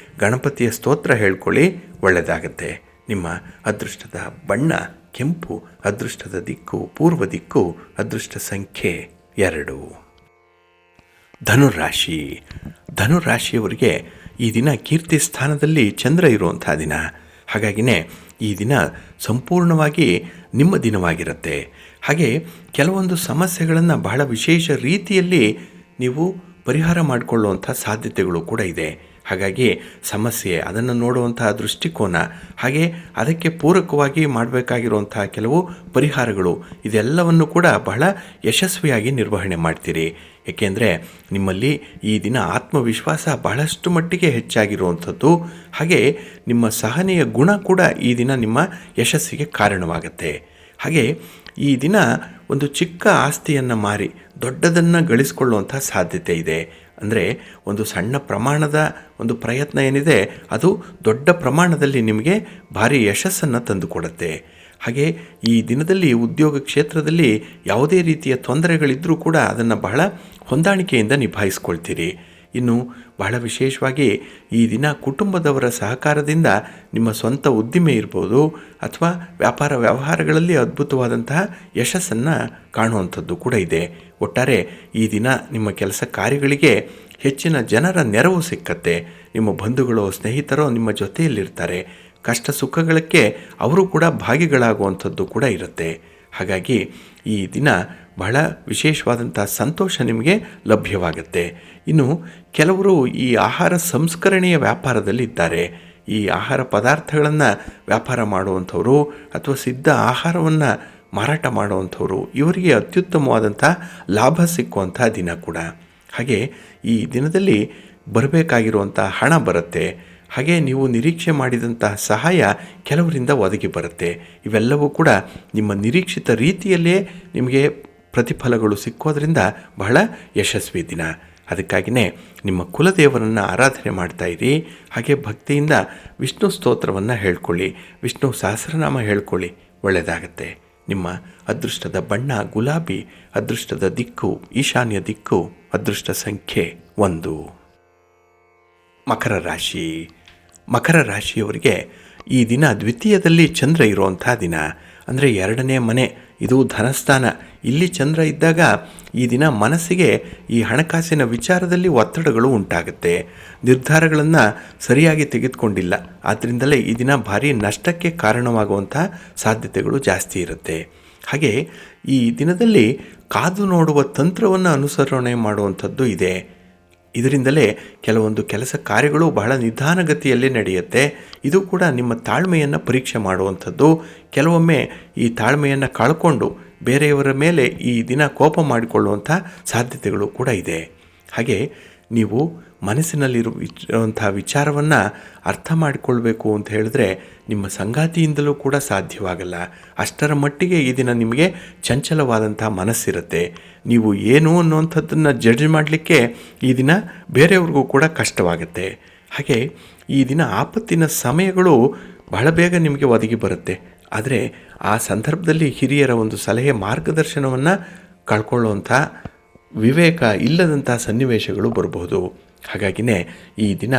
ಗಣಪತಿಯ ಸ್ತೋತ್ರ ಹೇಳ್ಕೊಳ್ಳಿ, ಒಳ್ಳೆಯದಾಗತ್ತೆ. ನಿಮ್ಮ ಅದೃಷ್ಟದ ಬಣ್ಣ ಕೆಂಪು, ಅದೃಷ್ಟದ ದಿಕ್ಕು ಪೂರ್ವ ದಿಕ್ಕು, ಅದೃಷ್ಟ ಸಂಖ್ಯೆ 2. ಧನುರಾಶಿ. ಧನುರಾಶಿಯವರಿಗೆ ಈ ದಿನ ಕೀರ್ತಿ ಸ್ಥಾನದಲ್ಲಿ ಚಂದ್ರ ಇರುವಂಥ ದಿನ. ಹಾಗಾಗಿನೇ ಈ ದಿನ ಸಂಪೂರ್ಣವಾಗಿ ನಿಮ್ಮ ದಿನವಾಗಿರುತ್ತೆ. ಹಾಗೆ ಕೆಲವೊಂದು ಸಮಸ್ಯೆಗಳನ್ನು ಬಹಳ ವಿಶೇಷ ರೀತಿಯಲ್ಲಿ ನೀವು ಪರಿಹಾರ ಮಾಡಿಕೊಳ್ಳುವಂಥ ಸಾಧ್ಯತೆಗಳು ಕೂಡ ಇದೆ. ಹಾಗಾಗಿ ಸಮಸ್ಯೆ, ಅದನ್ನು ನೋಡುವಂತಹ ದೃಷ್ಟಿಕೋನ, ಹಾಗೆ ಅದಕ್ಕೆ ಪೂರಕವಾಗಿ ಮಾಡಬೇಕಾಗಿರುವಂತಹ ಕೆಲವು ಪರಿಹಾರಗಳು, ಇದೆಲ್ಲವನ್ನು ಕೂಡ ಬಹಳ ಯಶಸ್ವಿಯಾಗಿ ನಿರ್ವಹಣೆ ಮಾಡ್ತೀರಿ. ಏಕೆಂದರೆ ನಿಮ್ಮಲ್ಲಿ ಈ ದಿನ ಆತ್ಮವಿಶ್ವಾಸ ಬಹಳಷ್ಟು ಮಟ್ಟಿಗೆ ಹೆಚ್ಚಾಗಿರುವಂಥದ್ದು. ಹಾಗೆ ನಿಮ್ಮ ಸಹನೆಯ ಗುಣ ಕೂಡ ಈ ದಿನ ನಿಮ್ಮ ಯಶಸ್ಸಿಗೆ ಕಾರಣವಾಗುತ್ತೆ. ಹಾಗೆ ಈ ದಿನ ಒಂದು ಚಿಕ್ಕ ಆಸ್ತಿಯನ್ನು ಮಾರಿ ದೊಡ್ಡದನ್ನು ಗಳಿಸ್ಕೊಳ್ಳುವಂಥ ಸಾಧ್ಯತೆ ಇದೆ. ಅಂದರೆ ಒಂದು ಸಣ್ಣ ಪ್ರಮಾಣದ ಒಂದು ಪ್ರಯತ್ನ ಏನಿದೆ ಅದು ದೊಡ್ಡ ಪ್ರಮಾಣದಲ್ಲಿ ನಿಮಗೆ ಭಾರಿ ಯಶಸ್ಸನ್ನು ತಂದುಕೊಡುತ್ತೆ. ಹಾಗೆ ಈ ದಿನದಲ್ಲಿ ಉದ್ಯೋಗ ಕ್ಷೇತ್ರದಲ್ಲಿ ಯಾವುದೇ ರೀತಿಯ ತೊಂದರೆಗಳಿದ್ದರೂ ಕೂಡ ಅದನ್ನು ಬಹಳ ಹೊಂದಾಣಿಕೆಯಿಂದ ನಿಭಾಯಿಸ್ಕೊಳ್ತೀರಿ. ಇನ್ನು ಬಹಳ ವಿಶೇಷವಾಗಿ ಈ ದಿನ ಕುಟುಂಬದವರ ಸಹಕಾರದಿಂದ ನಿಮ್ಮ ಸ್ವಂತ ಉದ್ದಿಮೆ ಇರ್ಬೋದು ಅಥವಾ ವ್ಯಾಪಾರ ವ್ಯವಹಾರಗಳಲ್ಲಿ ಅದ್ಭುತವಾದಂತಹ ಯಶಸ್ಸನ್ನು ಕಾಣುವಂಥದ್ದು ಕೂಡ ಇದೆ. ಒಟ್ಟಾರೆ ಈ ದಿನ ನಿಮ್ಮ ಕೆಲಸ ಕಾರ್ಯಗಳಿಗೆ ಹೆಚ್ಚಿನ ಜನರ ನೆರವು ಸಿಕ್ಕತ್ತೆ. ನಿಮ್ಮ ಬಂಧುಗಳು ಸ್ನೇಹಿತರು ನಿಮ್ಮ ಜೊತೆಯಲ್ಲಿರ್ತಾರೆ. ಕಷ್ಟ ಸುಖಗಳಿಗೆ ಅವರು ಕೂಡ ಭಾಗಿಗಳಾಗುವಂಥದ್ದು ಕೂಡ ಇರುತ್ತೆ. ಹಾಗಾಗಿ ಈ ದಿನ ಬಹಳ ವಿಶೇಷವಾದಂಥ ಸಂತೋಷ ನಿಮಗೆ ಲಭ್ಯವಾಗುತ್ತೆ. ಇನ್ನು ಕೆಲವರು ಈ ಆಹಾರ ಸಂಸ್ಕರಣೆಯ ವ್ಯಾಪಾರದಲ್ಲಿದ್ದಾರೆ. ಈ ಆಹಾರ ಪದಾರ್ಥಗಳನ್ನು ವ್ಯಾಪಾರ ಮಾಡುವಂಥವರು ಅಥವಾ ಸಿದ್ಧ ಆಹಾರವನ್ನು ಮಾರಾಟ ಮಾಡುವಂಥವರು, ಇವರಿಗೆ ಅತ್ಯುತ್ತಮವಾದಂಥ ಲಾಭ ಸಿಕ್ಕುವಂಥ ದಿನ ಕೂಡ. ಹಾಗೆ ಈ ದಿನದಲ್ಲಿ ಬರಬೇಕಾಗಿರುವಂಥ ಹಣ ಬರುತ್ತೆ. ಹಾಗೆ ನೀವು ನಿರೀಕ್ಷೆ ಮಾಡಿದಂತಹ ಸಹಾಯ ಕೆಲವರಿಂದ ಒದಗಿ ಬರುತ್ತೆ. ಇವೆಲ್ಲವೂ ಕೂಡ ನಿಮ್ಮ ನಿರೀಕ್ಷಿತ ರೀತಿಯಲ್ಲೇ ನಿಮಗೆ ಪ್ರತಿಫಲಗಳು ಸಿಕ್ಕೋದ್ರಿಂದ ಬಹಳ ಯಶಸ್ವಿ ದಿನ. ಅದಕ್ಕಾಗಿಯೇ ನಿಮ್ಮ ಕುಲದೇವರನ್ನು ಆರಾಧನೆ ಮಾಡ್ತಾ ಇರಿ. ಹಾಗೆ ಭಕ್ತಿಯಿಂದ ವಿಷ್ಣು ಸ್ತೋತ್ರವನ್ನು ಹೇಳ್ಕೊಳ್ಳಿ, ವಿಷ್ಣು ಸಹಸ್ರನಾಮ ಹೇಳ್ಕೊಳ್ಳಿ, ಒಳ್ಳೆಯದಾಗತ್ತೆ. ನಿಮ್ಮ ಅದೃಷ್ಟದ ಬಣ್ಣ ಗುಲಾಬಿ, ಅದೃಷ್ಟದ ದಿಕ್ಕು ಈಶಾನ್ಯ ದಿಕ್ಕು, ಅದೃಷ್ಟ ಸಂಖ್ಯೆ 1. ಮಕರ ರಾಶಿ. ಮಕರ ರಾಶಿಯವರಿಗೆ ಈ ದಿನ ದ್ವಿತೀಯದಲ್ಲಿ ಚಂದ್ರ ಇರುವಂಥ ದಿನ. ಅಂದರೆ 2ನೇ ಮನೆ, ಇದು ಧನಸ್ಥಾನ. ಇಲ್ಲಿ ಚಂದ್ರ ಇದ್ದಾಗ ಈ ದಿನ ಮನಸ್ಸಿಗೆ ಈ ಹಣಕಾಸಿನ ವಿಚಾರದಲ್ಲಿ ಒತ್ತಡಗಳು ಉಂಟಾಗುತ್ತೆ. ನಿರ್ಧಾರಗಳನ್ನು ಸರಿಯಾಗಿ ತೆಗೆದುಕೊಂಡಿಲ್ಲ, ಆದ್ದರಿಂದಲೇ ಈ ದಿನ ಭಾರಿ ನಷ್ಟಕ್ಕೆ ಕಾರಣವಾಗುವಂಥ ಸಾಧ್ಯತೆಗಳು ಜಾಸ್ತಿ ಇರುತ್ತೆ. ಹಾಗೆ ಈ ದಿನದಲ್ಲಿ ಕಾದು ನೋಡುವ ತಂತ್ರವನ್ನು ಅನುಸರಣೆ ಮಾಡುವಂಥದ್ದು ಇದೆ. ಇದರಿಂದಲೇ ಕೆಲವೊಂದು ಕೆಲಸ ಕಾರ್ಯಗಳು ಬಹಳ ನಿಧಾನಗತಿಯಲ್ಲಿ ನಡೆಯುತ್ತೆ. ಇದು ಕೂಡ ನಿಮ್ಮ ತಾಳ್ಮೆಯನ್ನು ಪರೀಕ್ಷೆ ಮಾಡುವಂಥದ್ದು. ಕೆಲವೊಮ್ಮೆ ಈ ತಾಳ್ಮೆಯನ್ನು ಕಳ್ಕೊಂಡು ಬೇರೆಯವರ ಮೇಲೆ ಈ ದಿನ ಕೋಪ ಮಾಡಿಕೊಳ್ಳುವಂಥ ಸಾಧ್ಯತೆಗಳು ಕೂಡ ಇದೆ. ಹಾಗೆ ನೀವು ಮನಸ್ಸಿನಲ್ಲಿರುವಂಥ ವಿಚಾರವನ್ನು ಅರ್ಥ ಮಾಡಿಕೊಳ್ಬೇಕು ಅಂತ ಹೇಳಿದ್ರೆ ನಿಮ್ಮ ಸಂಗಾತಿಯಿಂದಲೂ ಕೂಡ ಸಾಧ್ಯವಾಗಲ್ಲ. ಅಷ್ಟರ ಮಟ್ಟಿಗೆ ಈ ದಿನ ನಿಮಗೆ ಚಂಚಲವಾದಂಥ ಮನಸ್ಸಿರುತ್ತೆ. ನೀವು ಏನು ಅನ್ನುವಂಥದ್ದನ್ನು ಜಡ್ಜ್ ಮಾಡಲಿಕ್ಕೆ ಈ ದಿನ ಬೇರೆಯವ್ರಿಗೂ ಕೂಡ ಕಷ್ಟವಾಗುತ್ತೆ. ಹಾಗೆ ಈ ದಿನ ಆಪತ್ತಿನ ಸಮಯಗಳು ಬಹಳ ಬೇಗ ನಿಮಗೆ ಒದಗಿ ಬರುತ್ತೆ. ಆದರೆ ಆ ಸಂದರ್ಭದಲ್ಲಿ ಹಿರಿಯರ ಒಂದು ಸಲಹೆ ಮಾರ್ಗದರ್ಶನವನ್ನು ಕಳ್ಕೊಳ್ಳುವಂಥ ವಿವೇಕ ಇಲ್ಲದಂಥ ಸನ್ನಿವೇಶಗಳು ಬರಬಹುದು. ಹಾಗಾಗಿನೇ ಈ ದಿನ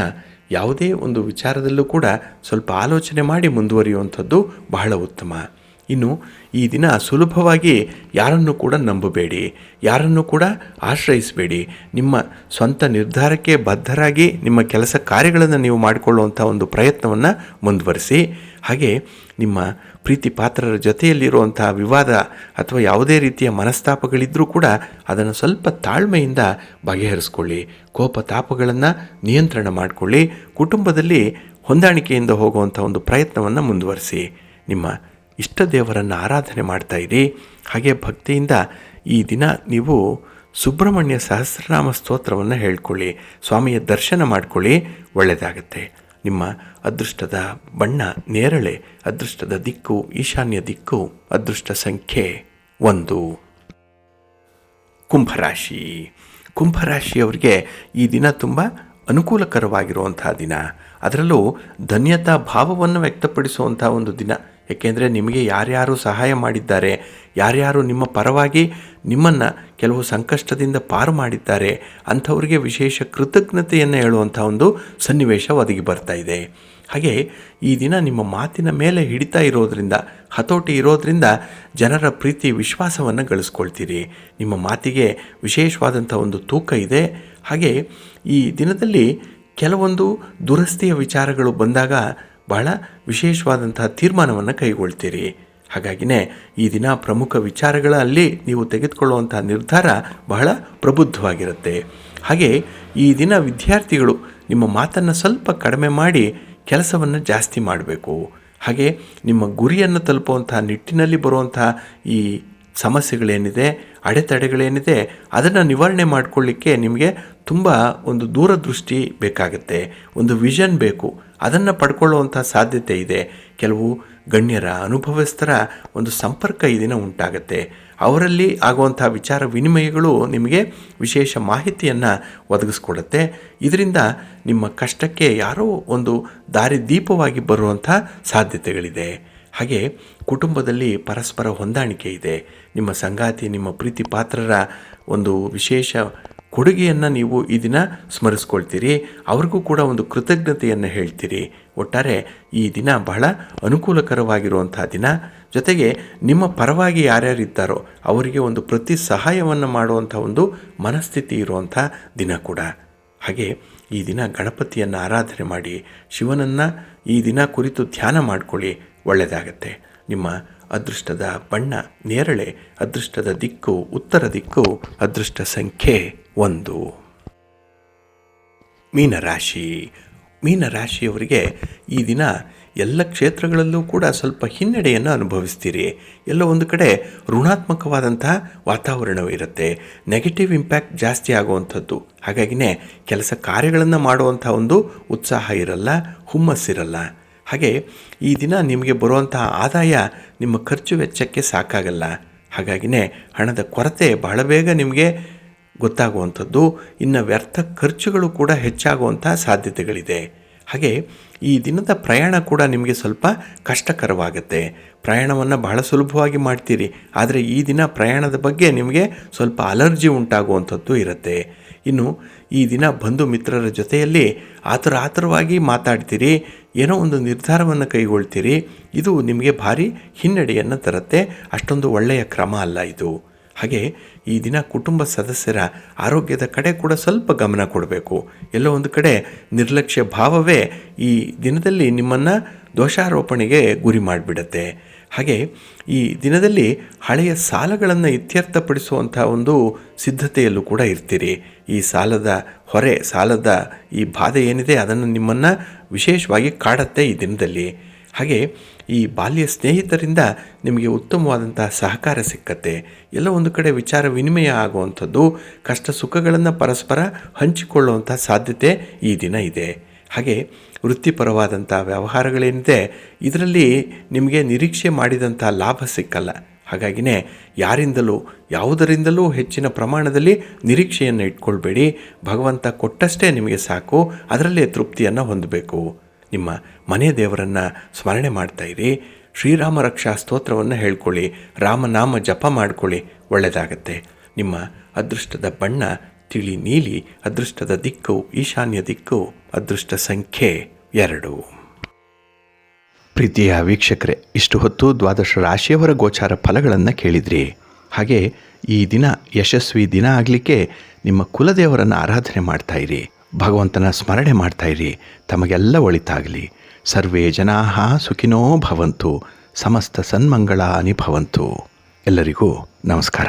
ಯಾವುದೇ ಒಂದು ವಿಚಾರದಲ್ಲೂ ಕೂಡ ಸ್ವಲ್ಪ ಆಲೋಚನೆ ಮಾಡಿ ಮುಂದುವರಿಯುವಂಥದ್ದು ಬಹಳ ಉತ್ತಮ. ಇನ್ನು ಈ ದಿನ ಸುಲಭವಾಗಿ ಯಾರನ್ನು ಕೂಡ ನಂಬಬೇಡಿ, ಯಾರನ್ನು ಕೂಡ ಆಶ್ರಯಿಸಬೇಡಿ. ನಿಮ್ಮ ಸ್ವಂತ ನಿರ್ಧಾರಕ್ಕೆ ಬದ್ಧರಾಗಿ ನಿಮ್ಮ ಕೆಲಸ ಕಾರ್ಯಗಳನ್ನು ನೀವು ಮಾಡಿಕೊಳ್ಳುವಂಥ ಒಂದು ಪ್ರಯತ್ನವನ್ನು ಮುಂದುವರಿಸಿ. ಹಾಗೆ ನಿಮ್ಮ ಪ್ರೀತಿ ಪಾತ್ರರ ಜೊತೆಯಲ್ಲಿರುವಂಥ ವಿವಾದ ಅಥವಾ ಯಾವುದೇ ರೀತಿಯ ಮನಸ್ತಾಪಗಳಿದ್ದರೂ ಕೂಡ ಅದನ್ನು ಸ್ವಲ್ಪ ತಾಳ್ಮೆಯಿಂದ ಬಗೆಹರಿಸ್ಕೊಳ್ಳಿ. ಕೋಪ ತಾಪಗಳನ್ನು ನಿಯಂತ್ರಣ ಮಾಡಿಕೊಳ್ಳಿ. ಕುಟುಂಬದಲ್ಲಿ ಹೊಂದಾಣಿಕೆಯಿಂದ ಹೋಗುವಂಥ ಒಂದು ಪ್ರಯತ್ನವನ್ನು ಮುಂದುವರಿಸಿ. ನಿಮ್ಮ ಇಷ್ಟ ದೇವರನ್ನು ಆರಾಧನೆ ಮಾಡ್ತಾಯಿರಿ. ಹಾಗೆ ಭಕ್ತಿಯಿಂದ ಈ ದಿನ ನೀವು ಸುಬ್ರಹ್ಮಣ್ಯ ಸಹಸ್ರನಾಮ ಸ್ತೋತ್ರವನ್ನು ಹೇಳ್ಕೊಳ್ಳಿ. ಸ್ವಾಮಿಯ ದರ್ಶನ ಮಾಡಿಕೊಳ್ಳಿ, ಒಳ್ಳೆಯದಾಗತ್ತೆ. ನಿಮ್ಮ ಅದೃಷ್ಟದ ಬಣ್ಣ ನೇರಳೆ, ಅದೃಷ್ಟದ ದಿಕ್ಕು ಈಶಾನ್ಯ ದಿಕ್ಕು, ಅದೃಷ್ಟ ಸಂಖ್ಯೆ 1. ಕುಂಭರಾಶಿ. ಕುಂಭರಾಶಿಯವರಿಗೆ ಈ ದಿನ ತುಂಬ ಅನುಕೂಲಕರವಾಗಿರುವಂಥ ದಿನ. ಅದರಲ್ಲೂ ಧನ್ಯತಾ ಭಾವವನ್ನು ವ್ಯಕ್ತಪಡಿಸುವಂಥ ಒಂದು ದಿನ. ಏಕೆಂದರೆ ನಿಮಗೆ ಯಾರ್ಯಾರು ಸಹಾಯ ಮಾಡಿದ್ದಾರೆ, ಯಾರ್ಯಾರು ನಿಮ್ಮ ಪರವಾಗಿ ನಿಮ್ಮನ್ನು ಕೆಲವು ಸಂಕಷ್ಟದಿಂದ ಪಾರು ಮಾಡಿದ್ದಾರೆ ಅಂಥವರಿಗೆ ವಿಶೇಷ ಕೃತಜ್ಞತೆಯನ್ನು ಹೇಳುವಂಥ ಒಂದು ಸನ್ನಿವೇಶ ಒದಗಿ ಬರ್ತಾ ಇದೆ. ಹಾಗೆ ಈ ದಿನ ನಿಮ್ಮ ಮಾತಿನ ಮೇಲೆ ಹಿಡಿತಾ ಇರೋದರಿಂದ, ಹತೋಟಿ ಇರೋದರಿಂದ ಜನರ ಪ್ರೀತಿ ವಿಶ್ವಾಸವನ್ನು ಗಳಿಸ್ಕೊಳ್ತೀರಿ. ನಿಮ್ಮ ಮಾತಿಗೆ ವಿಶೇಷವಾದಂಥ ಒಂದು ತೂಕ ಇದೆ. ಹಾಗೆ ಈ ದಿನದಲ್ಲಿ ಕೆಲವೊಂದು ದುರಸ್ತಿಯ ವಿಚಾರಗಳು ಬಂದಾಗ ಬಹಳ ವಿಶೇಷವಾದಂಥ ತೀರ್ಮಾನವನ್ನು ಕೈಗೊಳ್ತೀರಿ. ಹಾಗಾಗಿನೇ ಈ ದಿನ ಪ್ರಮುಖ ವಿಚಾರಗಳಲ್ಲಿ ನೀವು ತೆಗೆದುಕೊಳ್ಳುವಂಥ ನಿರ್ಧಾರ ಬಹಳ ಪ್ರಬುದ್ಧವಾಗಿರುತ್ತೆ. ಹಾಗೆ ಈ ದಿನ ವಿದ್ಯಾರ್ಥಿಗಳು ನಿಮ್ಮ ಮಾತನ್ನು ಸ್ವಲ್ಪ ಕಡಿಮೆ ಮಾಡಿ ಕೆಲಸವನ್ನು ಜಾಸ್ತಿ ಮಾಡಬೇಕು. ಹಾಗೆ ನಿಮ್ಮ ಗುರಿಯನ್ನು ತಲುಪುವಂಥ ನಿಟ್ಟಿನಲ್ಲಿ ಬರುವಂಥ ಈ ಸಮಸ್ಯೆಗಳೇನಿದೆ, ಅಡೆತಡೆಗಳೇನಿದೆ, ಅದನ್ನು ನಿವಾರಣೆ ಮಾಡಿಕೊಳ್ಳಿಕ್ಕೆ ನಿಮಗೆ ತುಂಬ ಒಂದು ದೂರದೃಷ್ಟಿ ಬೇಕಾಗುತ್ತೆ, ಒಂದು ವಿಷನ್ ಬೇಕು. ಅದನ್ನು ಪಡ್ಕೊಳ್ಳುವಂಥ ಸಾಧ್ಯತೆ ಇದೆ. ಕೆಲವು ಗಣ್ಯರ, ಅನುಭವಸ್ಥರ ಒಂದು ಸಂಪರ್ಕ ಈ ದಿನ ಉಂಟಾಗುತ್ತೆ. ಅವರಲ್ಲಿ ಆಗುವಂಥ ವಿಚಾರ ವಿನಿಮಯಗಳು ನಿಮಗೆ ವಿಶೇಷ ಮಾಹಿತಿಯನ್ನು ಒದಗಿಸ್ಕೊಡುತ್ತೆ. ಇದರಿಂದ ನಿಮ್ಮ ಕಷ್ಟಕ್ಕೆ ಯಾರೋ ಒಂದು ದಾರಿದೀಪವಾಗಿ ಬರುವಂಥ ಸಾಧ್ಯತೆಗಳಿದೆ. ಹಾಗೆ ಕುಟುಂಬದಲ್ಲಿ ಪರಸ್ಪರ ಹೊಂದಾಣಿಕೆ ಇದೆ. ನಿಮ್ಮ ಸಂಗಾತಿ, ನಿಮ್ಮ ಪ್ರೀತಿ ಪಾತ್ರರ ಒಂದು ವಿಶೇಷ ಕೊಡುಗೆಯನ್ನು ನೀವು ಈ ದಿನ ಸ್ಮರಿಸ್ಕೊಳ್ತೀರಿ. ಅವ್ರಿಗೂ ಕೂಡ ಒಂದು ಕೃತಜ್ಞತೆಯನ್ನು ಹೇಳ್ತೀರಿ. ಒಟ್ಟಾರೆ ಈ ದಿನ ಬಹಳ ಅನುಕೂಲಕರವಾಗಿರುವಂಥ ದಿನ. ಜೊತೆಗೆ ನಿಮ್ಮ ಪರವಾಗಿ ಯಾರ್ಯಾರಿದ್ದಾರೋ ಅವರಿಗೆ ಒಂದು ಪ್ರತಿ ಸಹಾಯವನ್ನು ಮಾಡುವಂಥ ಒಂದು ಮನಸ್ಥಿತಿ ಇರುವಂಥ ದಿನ ಕೂಡ. ಹಾಗೆ ಈ ದಿನ ಗಣಪತಿಯನ್ನು ಆರಾಧನೆ ಮಾಡಿ, ಶಿವನನ್ನು ಈ ದಿನ ಕುರಿತು ಧ್ಯಾನ ಮಾಡಿಕೊಳ್ಳಿ, ಒಳ್ಳೆಯದಾಗತ್ತೆ. ನಿಮ್ಮ ಅದೃಷ್ಟದ ಬಣ್ಣ ನೇರಳೆ, ಅದೃಷ್ಟದ ದಿಕ್ಕು ಉತ್ತರ ದಿಕ್ಕು, ಅದೃಷ್ಟ ಸಂಖ್ಯೆ 1. ಮೀನರಾಶಿ. ಮೀನರಾಶಿಯವರಿಗೆ ಈ ದಿನ ಎಲ್ಲ ಕ್ಷೇತ್ರಗಳಲ್ಲೂ ಕೂಡ ಸ್ವಲ್ಪ ಹಿನ್ನಡೆಯನ್ನು ಅನುಭವಿಸ್ತೀರಿ. ಎಲ್ಲ ಒಂದು ಕಡೆ ಋಣಾತ್ಮಕವಾದಂಥ ವಾತಾವರಣವಿರುತ್ತೆ. ನೆಗೆಟಿವ್ ಇಂಪ್ಯಾಕ್ಟ್ ಜಾಸ್ತಿ ಆಗುವಂಥದ್ದು. ಹಾಗಾಗಿನೇ ಕೆಲಸ ಕಾರ್ಯಗಳನ್ನು ಮಾಡುವಂಥ ಒಂದು ಉತ್ಸಾಹ ಇರಲ್ಲ, ಹುಮ್ಮಸ್ಸಿರಲ್ಲ. ಹಾಗೆ ಈ ದಿನ ನಿಮಗೆ ಬರುವಂಥ ಆದಾಯ ನಿಮ್ಮ ಖರ್ಚು ವೆಚ್ಚಕ್ಕೆ ಸಾಕಾಗಲ್ಲ. ಹಾಗಾಗಿನೇ ಹಣದ ಕೊರತೆ ಬಹಳ ಬೇಗ ನಿಮಗೆ ಗೊತ್ತಾಗುವಂಥದ್ದು. ಇನ್ನು ವ್ಯರ್ಥ ಖರ್ಚುಗಳು ಕೂಡ ಹೆಚ್ಚಾಗುವಂಥ ಸಾಧ್ಯತೆಗಳಿದೆ. ಹಾಗೆ ಈ ದಿನದ ಪ್ರಯಾಣ ಕೂಡ ನಿಮಗೆ ಸ್ವಲ್ಪ ಕಷ್ಟಕರವಾಗುತ್ತೆ. ಪ್ರಯಾಣವನ್ನು ಬಹಳ ಸುಲಭವಾಗಿ ಮಾಡ್ತೀರಿ, ಆದರೆ ಈ ದಿನ ಪ್ರಯಾಣದ ಬಗ್ಗೆ ನಿಮಗೆ ಸ್ವಲ್ಪ ಅಲರ್ಜಿ ಉಂಟಾಗುವಂಥದ್ದು ಇರುತ್ತೆ. ಇನ್ನು ಈ ದಿನ ಬಂಧು ಮಿತ್ರರ ಜೊತೆಯಲ್ಲಿ ಆತುರವಾಗಿ ಮಾತಾಡ್ತೀರಿ, ಏನೋ ಒಂದು ನಿರ್ಧಾರವನ್ನು ಕೈಗೊಳ್ತೀರಿ. ಇದು ನಿಮಗೆ ಭಾರಿ ಹಿನ್ನಡೆಯನ್ನು ತರುತ್ತೆ. ಅಷ್ಟೊಂದು ಒಳ್ಳೆಯ ಕ್ರಮ ಅಲ್ಲ ಇದು. ಹಾಗೆ ಈ ದಿನ ಕುಟುಂಬ ಸದಸ್ಯರ ಆರೋಗ್ಯದ ಕಡೆ ಕೂಡ ಸ್ವಲ್ಪ ಗಮನ ಕೊಡಬೇಕು. ಎಲ್ಲೋ ಒಂದು ಕಡೆ ನಿರ್ಲಕ್ಷ್ಯ ಭಾವವೇ ಈ ದಿನದಲ್ಲಿ ನಿಮ್ಮನ್ನು ದೋಷಾರೋಪಣೆಗೆ ಗುರಿ ಮಾಡಿಬಿಡತ್ತೆ. ಹಾಗೆ ಈ ದಿನದಲ್ಲಿ ಹಳೆಯ ಸಾಲಗಳನ್ನು ಇತ್ಯರ್ಥಪಡಿಸುವಂಥ ಒಂದು ಸಿದ್ಧತೆಯಲ್ಲೂ ಕೂಡ ಇರ್ತೀರಿ. ಈ ಸಾಲದ ಹೊರೆ, ಸಾಲದ ಈ ಬಾಧೆ ಏನಿದೆ ಅದನ್ನು ನಿಮ್ಮನ್ನು ವಿಶೇಷವಾಗಿ ಕಾಡುತ್ತೆ ಈ ದಿನದಲ್ಲಿ. ಹಾಗೆ ಈ ಬಾಲ್ಯ ಸ್ನೇಹಿತರಿಂದ ನಿಮಗೆ ಉತ್ತಮವಾದಂಥ ಸಹಕಾರ ಸಿಕ್ಕತ್ತೆ. ಎಲ್ಲ ಒಂದು ಕಡೆ ವಿಚಾರ ವಿನಿಮಯ ಆಗುವಂಥದ್ದು, ಕಷ್ಟ ಸುಖಗಳನ್ನು ಪರಸ್ಪರ ಹಂಚಿಕೊಳ್ಳುವಂಥ ಸಾಧ್ಯತೆ ಈ ದಿನ ಇದೆ. ಹಾಗೆ ವೃತ್ತಿಪರವಾದಂಥ ವ್ಯವಹಾರಗಳೇನಿದೆ ಇದರಲ್ಲಿ ನಿಮಗೆ ನಿರೀಕ್ಷೆ ಮಾಡಿದಂಥ ಲಾಭ ಸಿಕ್ಕಲ್ಲ. ಹಾಗಾಗಿನೇ ಯಾರಿಂದಲೂ ಯಾವುದರಿಂದಲೂ ಹೆಚ್ಚಿನ ಪ್ರಮಾಣದಲ್ಲಿ ನಿರೀಕ್ಷೆಯನ್ನು ಇಟ್ಕೊಳ್ಬೇಡಿ. ಭಗವಂತ ಕೊಟ್ಟಷ್ಟೇ ನಿಮಗೆ ಸಾಕು, ಅದರಲ್ಲೇ ತೃಪ್ತಿಯನ್ನು ಹೊಂದಬೇಕು. ನಿಮ್ಮ ಮನೆ ದೇವರನ್ನು ಸ್ಮರಣೆ ಮಾಡ್ತಾಯಿರಿ. ಶ್ರೀರಾಮ ರಕ್ಷಾ ಸ್ತೋತ್ರವನ್ನು ಹೇಳ್ಕೊಳ್ಳಿ, ರಾಮನಾಮ ಜಪ ಮಾಡ್ಕೊಳ್ಳಿ, ಒಳ್ಳೆಯದಾಗತ್ತೆ. ನಿಮ್ಮ ಅದೃಷ್ಟದ ಬಣ್ಣ ತಿಳಿ ನೀಲಿ, ಅದೃಷ್ಟದ ದಿಕ್ಕು ಈಶಾನ್ಯ ದಿಕ್ಕು, ಅದೃಷ್ಟ ಸಂಖ್ಯೆ 2. ಪ್ರೀತಿಯ ವೀಕ್ಷಕರೇ, ಇಷ್ಟು ಹೊತ್ತು ದ್ವಾದಶ ರಾಶಿಯವರ ಗೋಚಾರ ಫಲಗಳನ್ನು ಕೇಳಿದ್ರಿ. ಹಾಗೆ ಈ ದಿನ ಯಶಸ್ವಿ ದಿನ ಆಗಲಿಕ್ಕೆ ನಿಮ್ಮ ಕುಲದೇವರನ್ನು ಆರಾಧನೆ ಮಾಡ್ತಾಯಿರಿ, ಭಗವಂತನ ಸ್ಮರಣೆ ಮಾಡ್ತಾಯಿರಿ. ತಮಗೆಲ್ಲ ಒಳಿತಾಗಲಿ. ಸರ್ವೇ ಜನಾಃ ಸುಖಿನೋ ಭವಂತು, ಸಮಸ್ತ ಸನ್ಮಂಗಳಾನಿ ಭವಂತು. ಎಲ್ಲರಿಗೂ ನಮಸ್ಕಾರ.